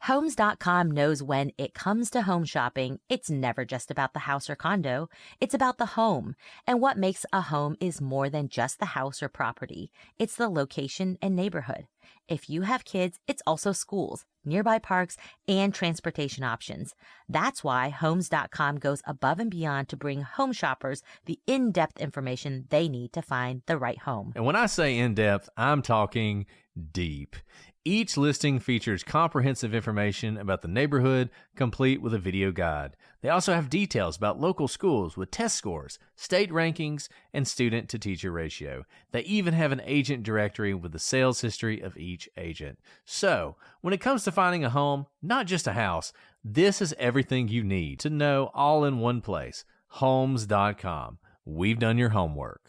Homes.com knows when it comes to home shopping, it's never just about the house or condo. It's about the home. And what makes a home is more than just the house or property. It's the location and neighborhood. If you have kids, it's also schools, nearby parks, and transportation options. That's why Homes.com goes above and beyond to bring home shoppers the in-depth information they need to find the right home. And when I say in-depth, I'm talking deep. Each listing features comprehensive information about the neighborhood, complete with a video guide. They also have details about local schools with test scores, state rankings, and student-to-teacher ratio. They even have an agent directory with the sales history of each agent. So, when it comes to finding a home, not just a house, this is everything you need to know all in one place. Homes.com. We've done your homework.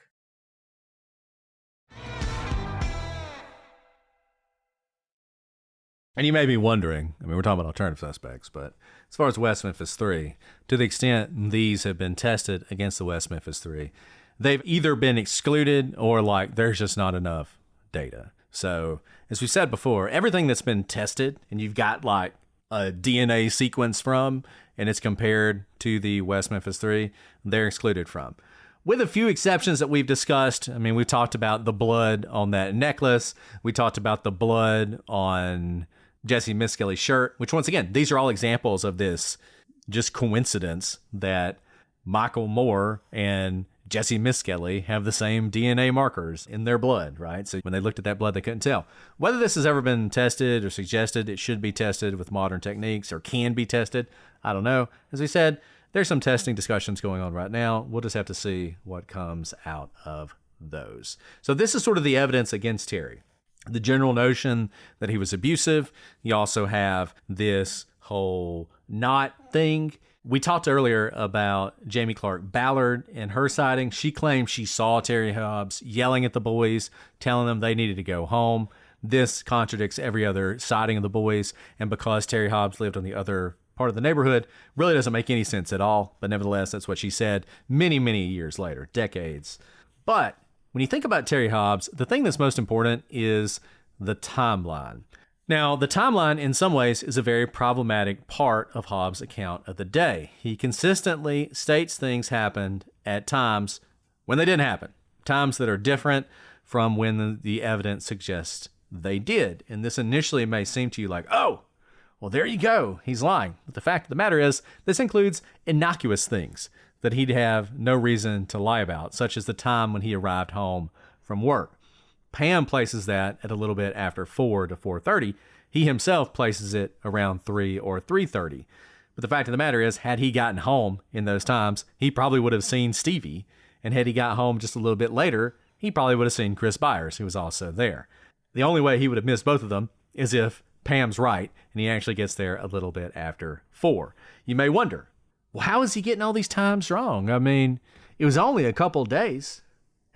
And you may be wondering, I mean, we're talking about alternative suspects, but as far as West Memphis 3, to the extent these have been tested against the West Memphis 3, they've either been excluded or like there's just not enough data. So as we said before, everything that's been tested and you've got like a DNA sequence from, and it's compared to the West Memphis 3, they're excluded from. With a few exceptions that we've discussed. I mean, we talked about the blood on that necklace. We talked about the blood on Jesse Miskelly's shirt, which once again, these are all examples of this just coincidence that Michael Moore and Jesse Miskelly have the same DNA markers in their blood, right? So when they looked at that blood, they couldn't tell. Whether this has ever been tested or suggested it should be tested with modern techniques or can be tested, I don't know. As we said, there's some testing discussions going on right now. We'll just have to see what comes out of those. So this is sort of the evidence against Terry. The general notion that he was abusive. You also have this whole knot thing. We talked earlier about Jamie Clark Ballard and her sighting. She claimed she saw Terry Hobbs yelling at the boys, telling them they needed to go home. This contradicts every other sighting of the boys. And because Terry Hobbs lived on the other part of the neighborhood, really doesn't make any sense at all. But nevertheless, that's what she said many, many years later, decades. But when you think about Terry Hobbs, the thing that's most important is the timeline. Now, the timeline in some ways is a very problematic part of Hobbs' account of the day. He consistently states things happened at times when they didn't happen, times that are different from when the evidence suggests they did. And this initially may seem to you like, oh, well, there you go, he's lying. But the fact of the matter is, this includes innocuous things that he'd have no reason to lie about, such as the time when he arrived home from work. Pam places that at a little bit after 4 to 4:30. He himself places it around 3 or 3:30. But the fact of the matter is, had he gotten home in those times, he probably would have seen Stevie. And had he got home just a little bit later, he probably would have seen Chris Byers, who was also there. The only way he would have missed both of them is if Pam's right, and he actually gets there a little bit after 4. You may wonder, well, how is he getting all these times wrong? I mean, it was only a couple days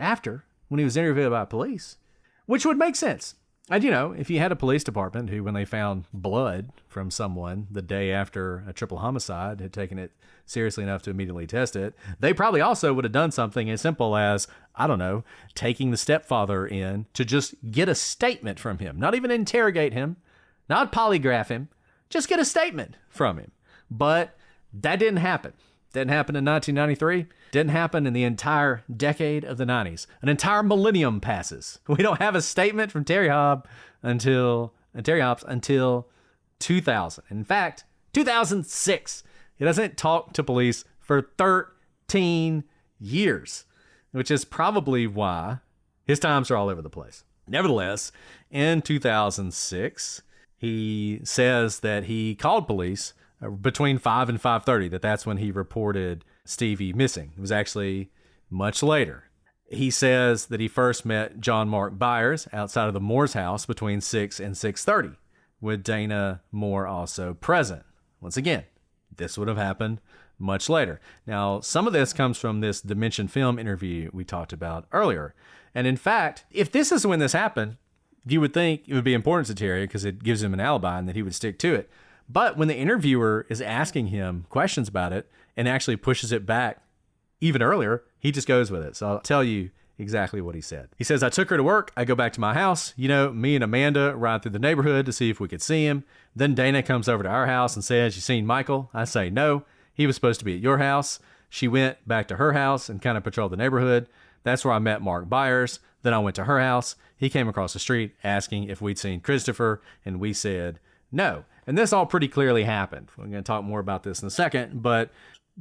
after when he was interviewed by police, which would make sense. And, you know, if you had a police department who, when they found blood from someone the day after a triple homicide, had taken it seriously enough to immediately test it, they probably also would have done something as simple as, I don't know, taking the stepfather in to just get a statement from him, not even interrogate him, not polygraph him, just get a statement from him. But that didn't happen. Didn't happen in 1993. Didn't happen in the entire decade of the 90s. An entire millennium passes. We don't have a statement from Terry Hobbs until 2000. In fact, 2006. He doesn't talk to police for 13 years, which is probably why his times are all over the place. Nevertheless, in 2006, he says that he called police between 5 and 5:30, that's when he reported Stevie missing. It was actually much later. He says that he first met John Mark Byers outside of the Moore's house between 6 and 6:30, with Dana Moore also present. Once again, this would have happened much later. Now, some of this comes from this Dimension Film interview we talked about earlier. And in fact, if this is when this happened, you would think it would be important to Terry because it gives him an alibi and that he would stick to it. But when the interviewer is asking him questions about it and actually pushes it back even earlier, he just goes with it. So I'll tell you exactly what he said. He says, I took her to work. I go back to my house. You know, me and Amanda ride through the neighborhood to see if we could see him. Then Dana comes over to our house and says, you seen Michael? I say, no, he was supposed to be at your house. She went back to her house and kind of patrolled the neighborhood. That's where I met Mark Byers. Then I went to her house. He came across the street asking if we'd seen Christopher, and we said no. And this all pretty clearly happened. We're going to talk more about this in a second, but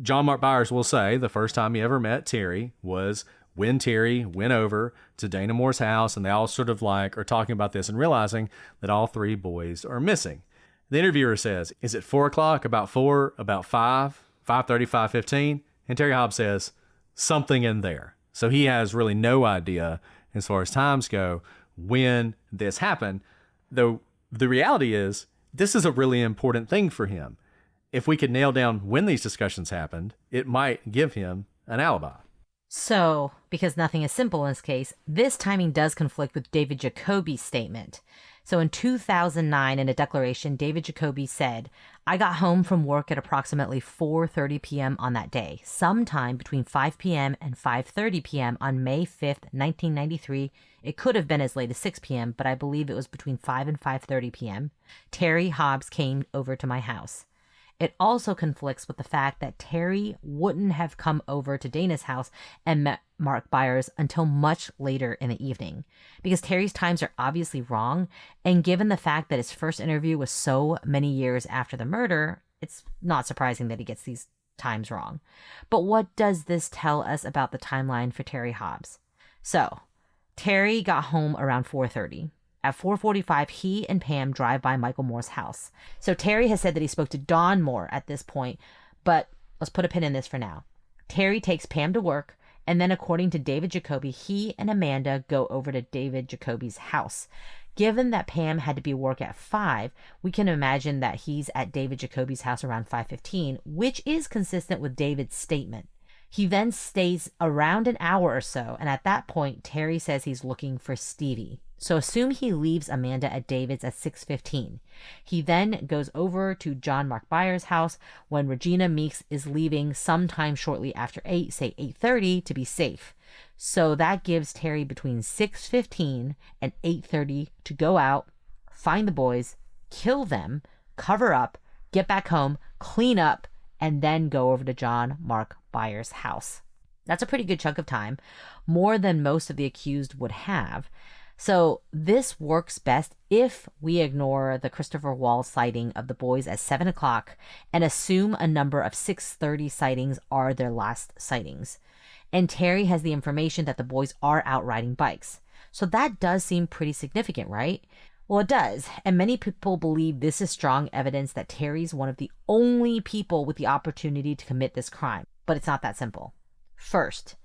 John Mark Byers will say the first time he ever met Terry was when Terry went over to Dana Moore's house, and they all sort of like are talking about this and realizing that all 3 boys are missing. The interviewer says, is it 4 o'clock, about 4, about 5, 5:30, 5:15? And Terry Hobbs says, something in there. So he has really no idea as far as times go when this happened, though the reality is this is a really important thing for him. If we could nail down when these discussions happened, it might give him an alibi. So, because nothing is simple in this case, this timing does conflict with David Jacoby's statement. So in 2009, in a declaration, David Jacoby said, I got home from work at approximately 4:30 p.m. on that day, sometime between 5 p.m. and 5:30 p.m. on May 5th, 1993. It could have been as late as 6 p.m., but I believe it was between 5 and 5:30 p.m. Terry Hobbs came over to my house. It also conflicts with the fact that Terry wouldn't have come over to Dana's house and met Mark Byers until much later in the evening, because Terry's times are obviously wrong, and given the fact that his first interview was so many years after the murder, it's not surprising that he gets these times wrong. But what does this tell us about the timeline for Terry Hobbs? So, Terry got home around 4:30. At 4:45, he and Pam drive by Michael Moore's house. So Terry has said that he spoke to Don Moore at this point, but let's put a pin in this for now. Terry takes Pam to work, and then according to David Jacoby, he and Amanda go over to David Jacoby's house. Given that Pam had to be at work at 5, we can imagine that he's at David Jacoby's house around 5:15, which is consistent with David's statement. He then stays around an hour or so, and at that point, Terry says he's looking for Stevie. So assume he leaves Amanda at David's at 6:15. He then goes over to John Mark Byers' house when Regina Meeks is leaving sometime shortly after 8, say 8:30, to be safe. So that gives Terry between 6:15 and 8:30 to go out, find the boys, kill them, cover up, get back home, clean up, and then go over to John Mark Byers' house. That's a pretty good chunk of time, more than most of the accused would have. So this works best if we ignore the Christopher Wall sighting of the boys at 7 o'clock and assume a number of 6:30 sightings are their last sightings. And Terry has the information that the boys are out riding bikes. So that does seem pretty significant, right? Well, it does. And many people believe this is strong evidence that Terry's one of the only people with the opportunity to commit this crime. But it's not that simple. First,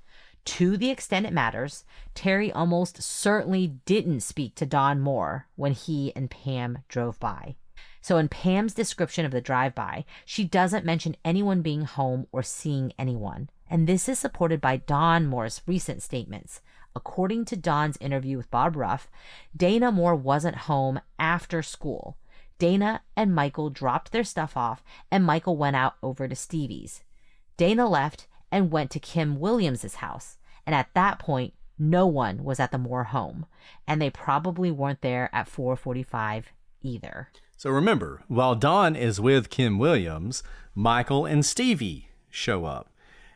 to the extent it matters, Terry almost certainly didn't speak to Don Moore when he and Pam drove by. So in Pam's description of the drive-by, she doesn't mention anyone being home or seeing anyone. And this is supported by Don Moore's recent statements. According to Don's interview with Bob Ruff, Dana Moore wasn't home after school. Dana and Michael dropped their stuff off, and Michael went out over to Stevie's. Dana left and went to Kim Williams' house. And at that point, no one was at the Moore home. And they probably weren't there at 4:45 either. So remember, while Don is with Kim Williams, Michael and Stevie show up.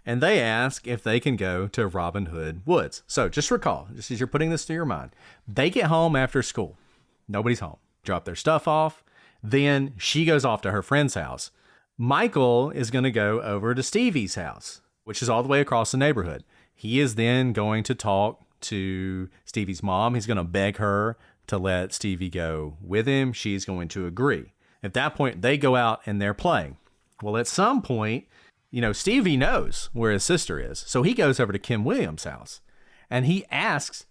And they ask if they can go to Robin Hood Woods. So just recall, just as you're putting this to your mind, they get home after school. Nobody's home. Drop their stuff off. Then she goes off to her friend's house. Michael is going to go over to Stevie's house, which is all the way across the neighborhood. He is then going to talk to Stevie's mom. He's going to beg her to let Stevie go with him. She's going to agree. At that point, they go out and they're playing. Well, at some point, Stevie knows where his sister is. So he goes over to Kim Williams' house and he asks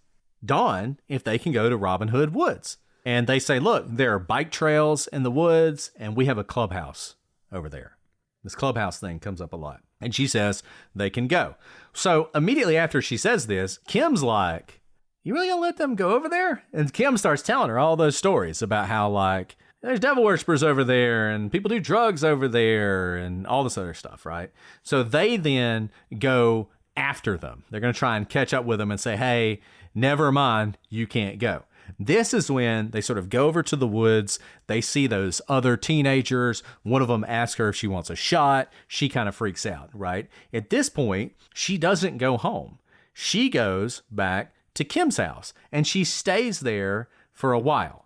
Dawn if they can go to Robin Hood Woods. And they say, look, there are bike trails in the woods and we have a clubhouse over there. This clubhouse thing comes up a lot. And she says they can go. So immediately after she says this, Kim's like, you really gonna let them go over there? And Kim starts telling her all those stories about how there's devil worshippers over there and people do drugs over there and all this other stuff, right? So they then go after them. They're going to try and catch up with them and say, hey, never mind, you can't go. This is when they sort of go over to the woods. They see those other teenagers. One of them asks her if she wants a shot. She kind of freaks out, right? At this point, she doesn't go home. She goes back to Kim's house and she stays there for a while.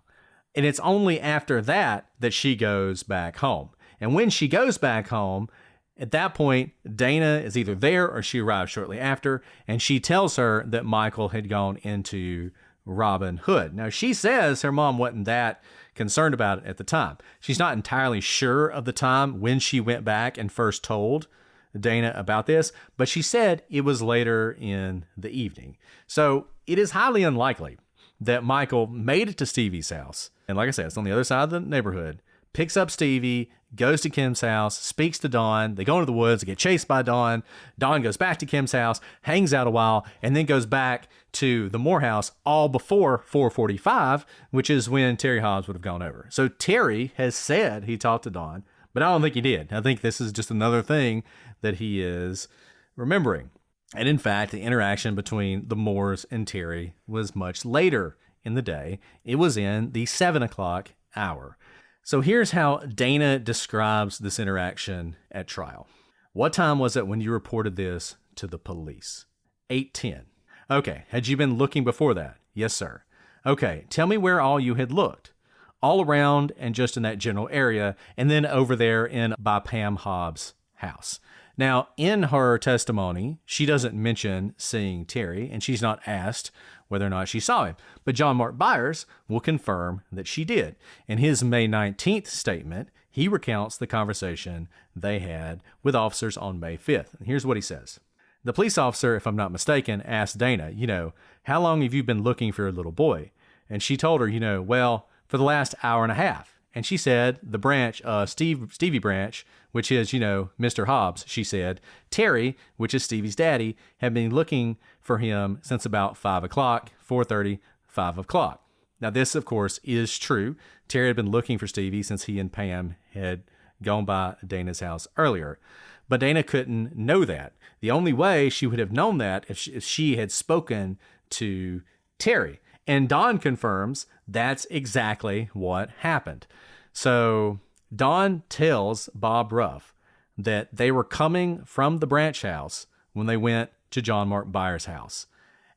And it's only after that that she goes back home. And when she goes back home, at that point, Dana is either there or she arrives shortly after, and she tells her that Michael had gone into Robin Hood. Now, she says her mom wasn't that concerned about it at the time. She's not entirely sure of the time when she went back and first told Dana about this, but she said it was later in the evening. So it is highly unlikely that Michael made it to Stevie's house. And like I said, it's on the other side of the neighborhood, picks up Stevie, goes to Kim's house, speaks to Dawn. They go into the woods, they get chased by Dawn. Dawn goes back to Kim's house, hangs out a while, and then goes back to the Moore house all before 4:45, which is when Terry Hobbs would have gone over. So Terry has said he talked to Dawn, but I don't think he did. I think this is just another thing that he is remembering. And in fact, the interaction between the Moores and Terry was much later in the day. It was in the 7 o'clock hour. So here's how Dana describes this interaction at trial. What time was it when you reported this to the police? 8:10. Okay, had you been looking before that? Yes, sir. Okay, tell me where all you had looked. All around and just in that general area, and then over there by Pam Hobbs' house. Now, in her testimony, she doesn't mention seeing Terry, and she's not asked whether or not she saw him. But John Mark Byers will confirm that she did. In his May 19th statement, he recounts the conversation they had with officers on May 5th. And here's what he says. The police officer, if I'm not mistaken, asked Dana, how long have you been looking for your little boy? And she told her, well, for the last hour and a half. And she said the branch, Stevie branch, which is, Mr. Hobbs, she said, Terry, which is Stevie's daddy, had been looking for him since about 5 o'clock, 4:30, 5 o'clock. Now, this, of course, is true. Terry had been looking for Stevie since he and Pam had gone by Dana's house earlier. But Dana couldn't know that. The only way she would have known that if she had spoken to Terry. And Dawn confirms that's exactly what happened. So Dawn tells Bob Ruff that they were coming from the branch house when they went to John Mark Byers' house.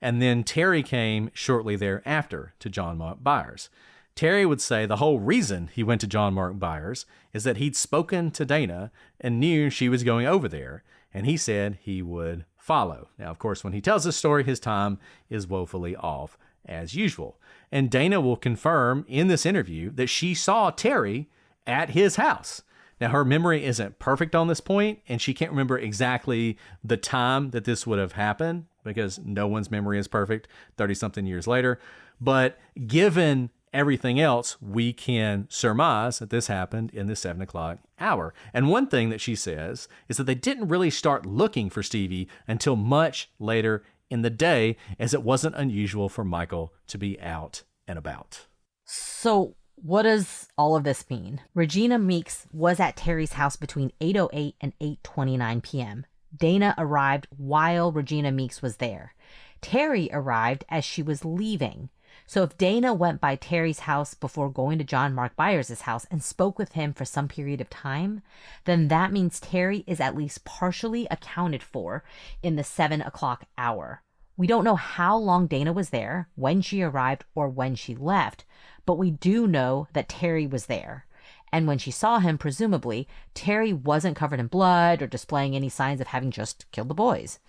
And then Terry came shortly thereafter to John Mark Byers. Terry would say the whole reason he went to John Mark Byers is that he'd spoken to Dana and knew she was going over there, and he said he would follow. Now, of course, when he tells this story, his time is woefully off as usual. And Dana will confirm in this interview that she saw Terry at his house. Now, her memory isn't perfect on this point, and she can't remember exactly the time that this would have happened because no one's memory is perfect 30-something years later. But given everything else, we can surmise that this happened in the 7 o'clock hour. And one thing that she says is that they didn't really start looking for Stevie until much later in the day, as it wasn't unusual for Michael to be out and about. So what does all of this mean? Regina Meeks was at Terry's house between 8:08 and 8:29 p.m. Dana arrived while Regina Meeks was there. Terry arrived as she was leaving. So if Dana went by Terry's house before going to John Mark Byers' house and spoke with him for some period of time, then that means Terry is at least partially accounted for in the 7 o'clock hour. We don't know how long Dana was there, when she arrived, or when she left, but we do know that Terry was there. And when she saw him, presumably, Terry wasn't covered in blood or displaying any signs of having just killed the boys.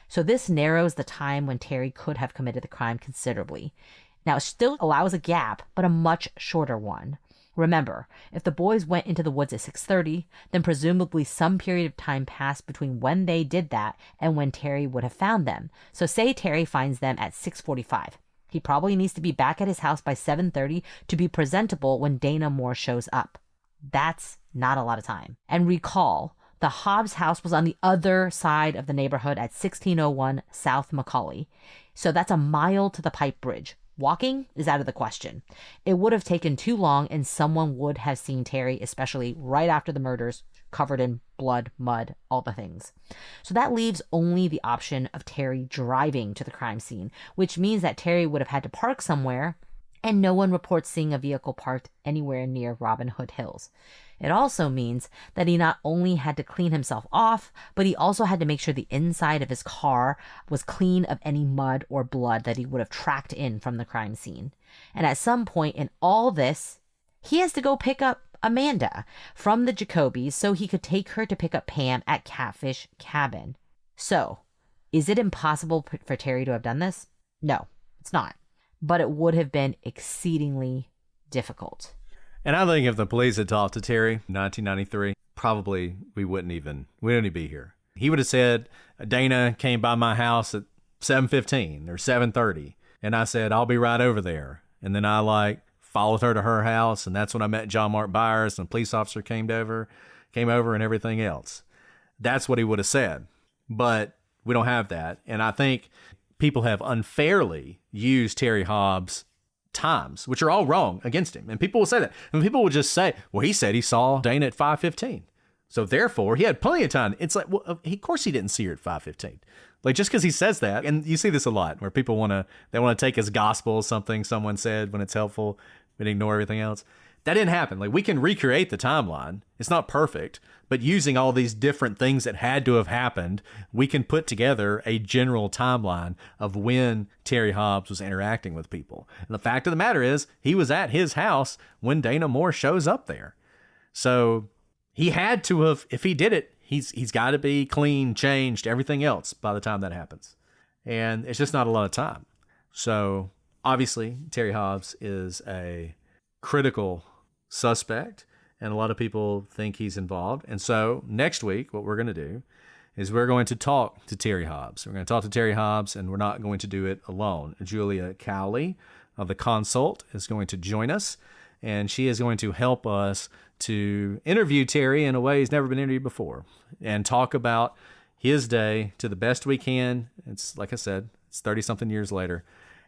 So this narrows the time when Terry could have committed the crime considerably. Now, it still allows a gap, but a much shorter one. Remember, if the boys went into the woods at 6:30, then presumably some period of time passed between when they did that and when Terry would have found them. So say Terry finds them at 6:45. He probably needs to be back at his house by 7:30 to be presentable when Dana Moore shows up. That's not a lot of time. And recall, the Hobbs house was on the other side of the neighborhood at 1601 South Macaulay. So that's a mile to the Pipe Bridge. Walking is out of the question. It would have taken too long, and someone would have seen Terry, especially right after the murders, covered in blood, mud, all the things. So that leaves only the option of Terry driving to the crime scene, which means that Terry would have had to park somewhere, and no one reports seeing a vehicle parked anywhere near Robin Hood Hills. It also means that he not only had to clean himself off, but he also had to make sure the inside of his car was clean of any mud or blood that he would have tracked in from the crime scene. And at some point in all this, he has to go pick up Amanda from the Jacobys so he could take her to pick up Pam at Catfish Cabin. So, is it impossible for Terry to have done this? No, it's not. But it would have been exceedingly difficult. And I think if the police had talked to Terry in 1993, probably we wouldn't even be here. He would have said, Dana came by my house at 7:15 or 7:30. And I said, I'll be right over there. And then I followed her to her house, and that's when I met John Mark Byers, and a police officer came over and everything else. That's what he would have said. But we don't have that. And I think people have unfairly used Terry Hobbs' times, which are all wrong, against him. And people will say that. And people will just say, well, he said he saw Dana at 5:15. So therefore, he had plenty of time. It's like, well, of course he didn't see her at 5:15. Like, just because he says that, and you see this a lot, where people want to take as gospel something someone said when it's helpful, but ignore everything else. That didn't happen. Like, we can recreate the timeline. It's not perfect, but using all these different things that had to have happened, we can put together a general timeline of when Terry Hobbs was interacting with people. And the fact of the matter is, he was at his house when Dana Moore shows up there. So he had to have, if he did it, he's got to be clean, changed, everything else by the time that happens. And it's just not a lot of time. So obviously, Terry Hobbs is a critical suspect, and a lot of people think he's involved. And so next week, what we're going to do is we're going to talk to Terry Hobbs. We're going to talk to Terry Hobbs, and we're not going to do it alone. Julia Cowley of the Consult is going to join us, and she is going to help us to interview Terry in a way he's never been interviewed before and talk about his day to the best we can. It's, like I said, it's 30-something years later,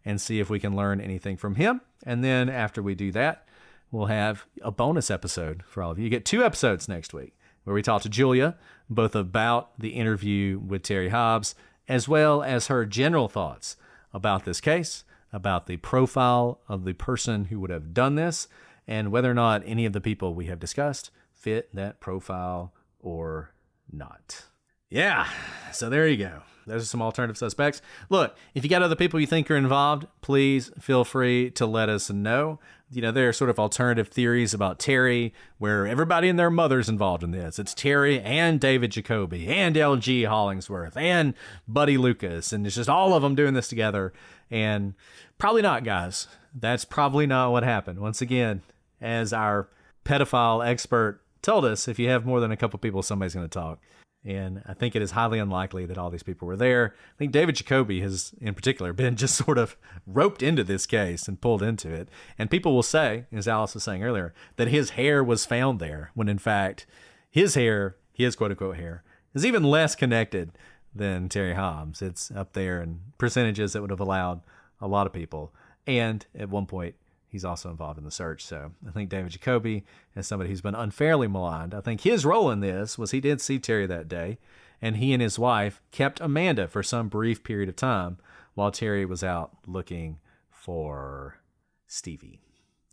and see if we can learn anything from him. And then after we do that, we'll have a bonus episode for all of you. You get 2 episodes next week where we talk to Julia, both about the interview with Terry Hobbs, as well as her general thoughts about this case, about the profile of the person who would have done this, and whether or not any of the people we have discussed fit that profile or not. Yeah, so there you go. Those are some alternative suspects. Look, if you got other people you think are involved, please feel free to let us know. You know, there are sort of alternative theories about Terry where everybody and their mother's involved in this. It's Terry and David Jacoby and L.G. Hollingsworth and Buddy Lucas, and it's just all of them doing this together. And probably not, guys. That's probably not what happened. Once again, as our pedophile expert told us, if you have more than a couple people, somebody's going to talk. And I think it is highly unlikely that all these people were there. I think David Jacoby has, in particular, been just sort of roped into this case and pulled into it. And people will say, as Alice was saying earlier, that his hair was found there, when in fact, his hair, his quote-unquote hair, is even less connected than Terry Hobbs. It's up there in percentages that would have allowed a lot of people. And at one point, he's also involved in the search. So I think David Jacoby is somebody who's been unfairly maligned. I think his role in this was he did see Terry that day, and he and his wife kept Amanda for some brief period of time while Terry was out looking for Stevie.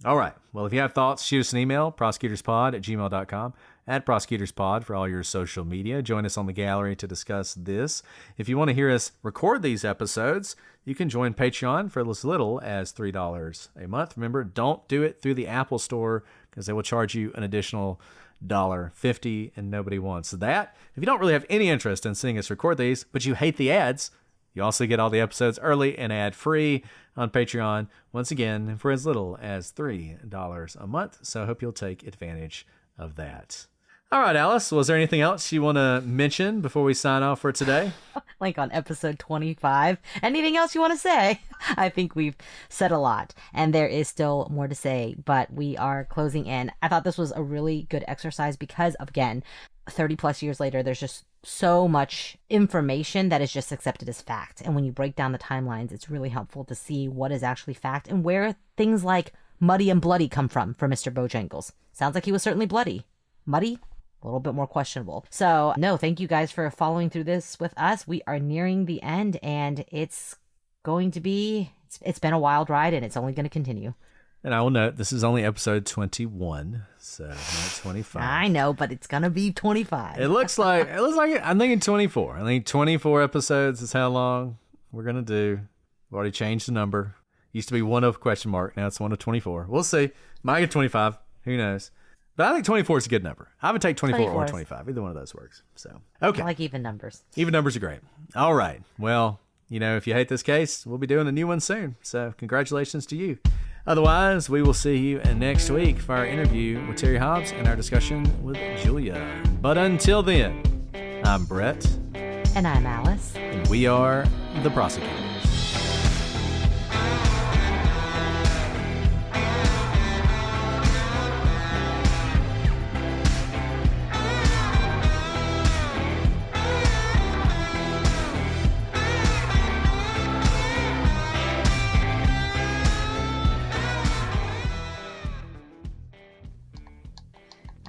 All right. Well, if you have thoughts, shoot us an email, prosecutorspod@gmail.com, @prosecutorspod for all your social media. Join us on the gallery to discuss this. If you want to hear us record these episodes, you can join Patreon for as little as $3 a month. Remember, don't do it through the Apple Store because they will charge you an additional $1.50, and nobody wants that. If you don't really have any interest in seeing us record these, but you hate the ads, you also get all the episodes early and ad-free on Patreon, once again, for as little as $3 a month. So I hope you'll take advantage of that. All right, Alice, was there anything else you want to mention before we sign off for today? Like on episode 25. Anything else you want to say? I think we've said a lot, and there is still more to say, but we are closing in. I thought this was a really good exercise because, again, 30 plus years later, there's just so much information that is just accepted as fact. And when you break down the timelines, it's really helpful to see what is actually fact and where things like muddy and bloody come from for Mr. Bojangles. Sounds like he was certainly bloody. Muddy? A little bit more questionable. So, no, thank you guys for following through this with us. We are nearing the end, and it's going to be, it's been a wild ride, and it's only going to continue. And I will note, this is only episode 21, so not 25. I know, but it's going to be 25. It looks like I'm thinking 24. I think 24 episodes is how long we're going to do. We've already changed the number. Used to be 1 of question mark. Now it's 1 of 24. We'll see. Might get 25. Who knows? But I think 24 is a good number. I would take 24 or 25. Either one of those works. So, okay. I like even numbers. Even numbers are great. All right. Well, you know, if you hate this case, we'll be doing a new one soon. So congratulations to you. Otherwise, we will see you next week for our interview with Terry Hobbs and our discussion with Julia. But until then, I'm Brett. And I'm Alice. And we are the Prosecutors.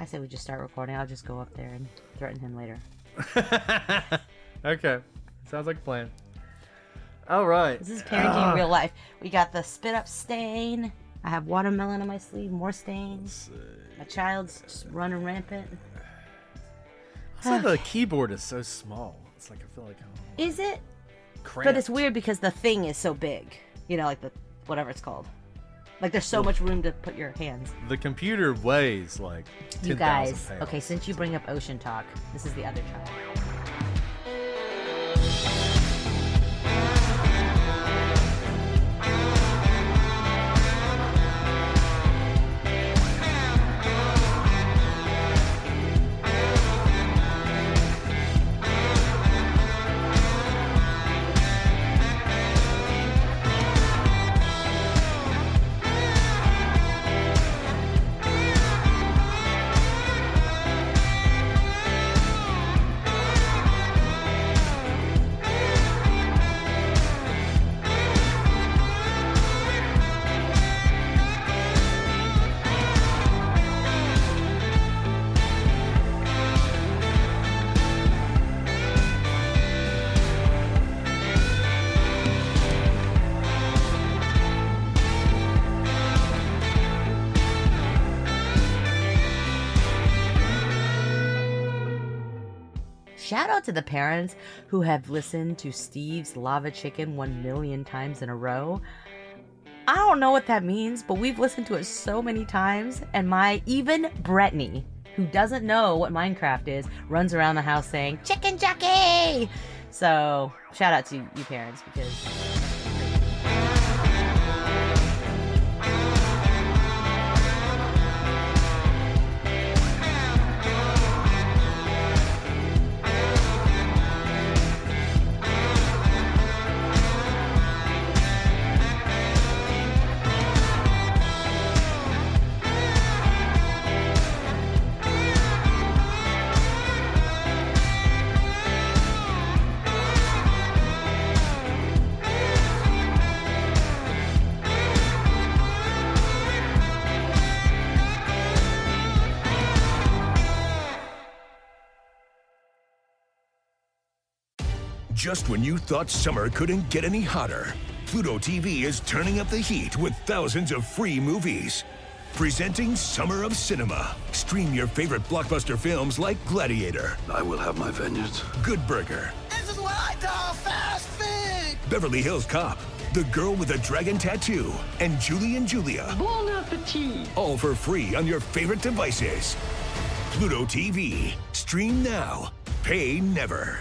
I say we just start recording. I'll just go up there and threaten him later. Okay. Sounds like a plan. All right. This is parenting in real life. We got the spit up stain. I have watermelon on my sleeve. More stains. My child's just running rampant. Also, the keyboard is so small. It's like, I feel like I'm Is it? cramped. But it's weird because the thing is so big. You know, like the whatever it's called. Like there's so much room to put your hands. The computer weighs like 10,000 You guys, pounds. okay, since you bring up ocean talk, this is the other child. Shout out to the parents who have listened to Steve's Lava Chicken 1 million times in a row. I don't know what that means, but we've listened to it so many times, and even Brittany, who doesn't know what Minecraft is, runs around the house saying, "Chicken Jockey!" So, shout out to you parents, because... Just when you thought summer couldn't get any hotter, Pluto TV is turning up the heat with thousands of free movies. Presenting Summer of Cinema. Stream your favorite blockbuster films like Gladiator. I will have my vengeance. Good Burger. This is what I call fast food. Beverly Hills Cop. The Girl with a Dragon Tattoo. And Julie and Julia. Bon appetit. All for free on your favorite devices. Pluto TV. Stream now. Pay never.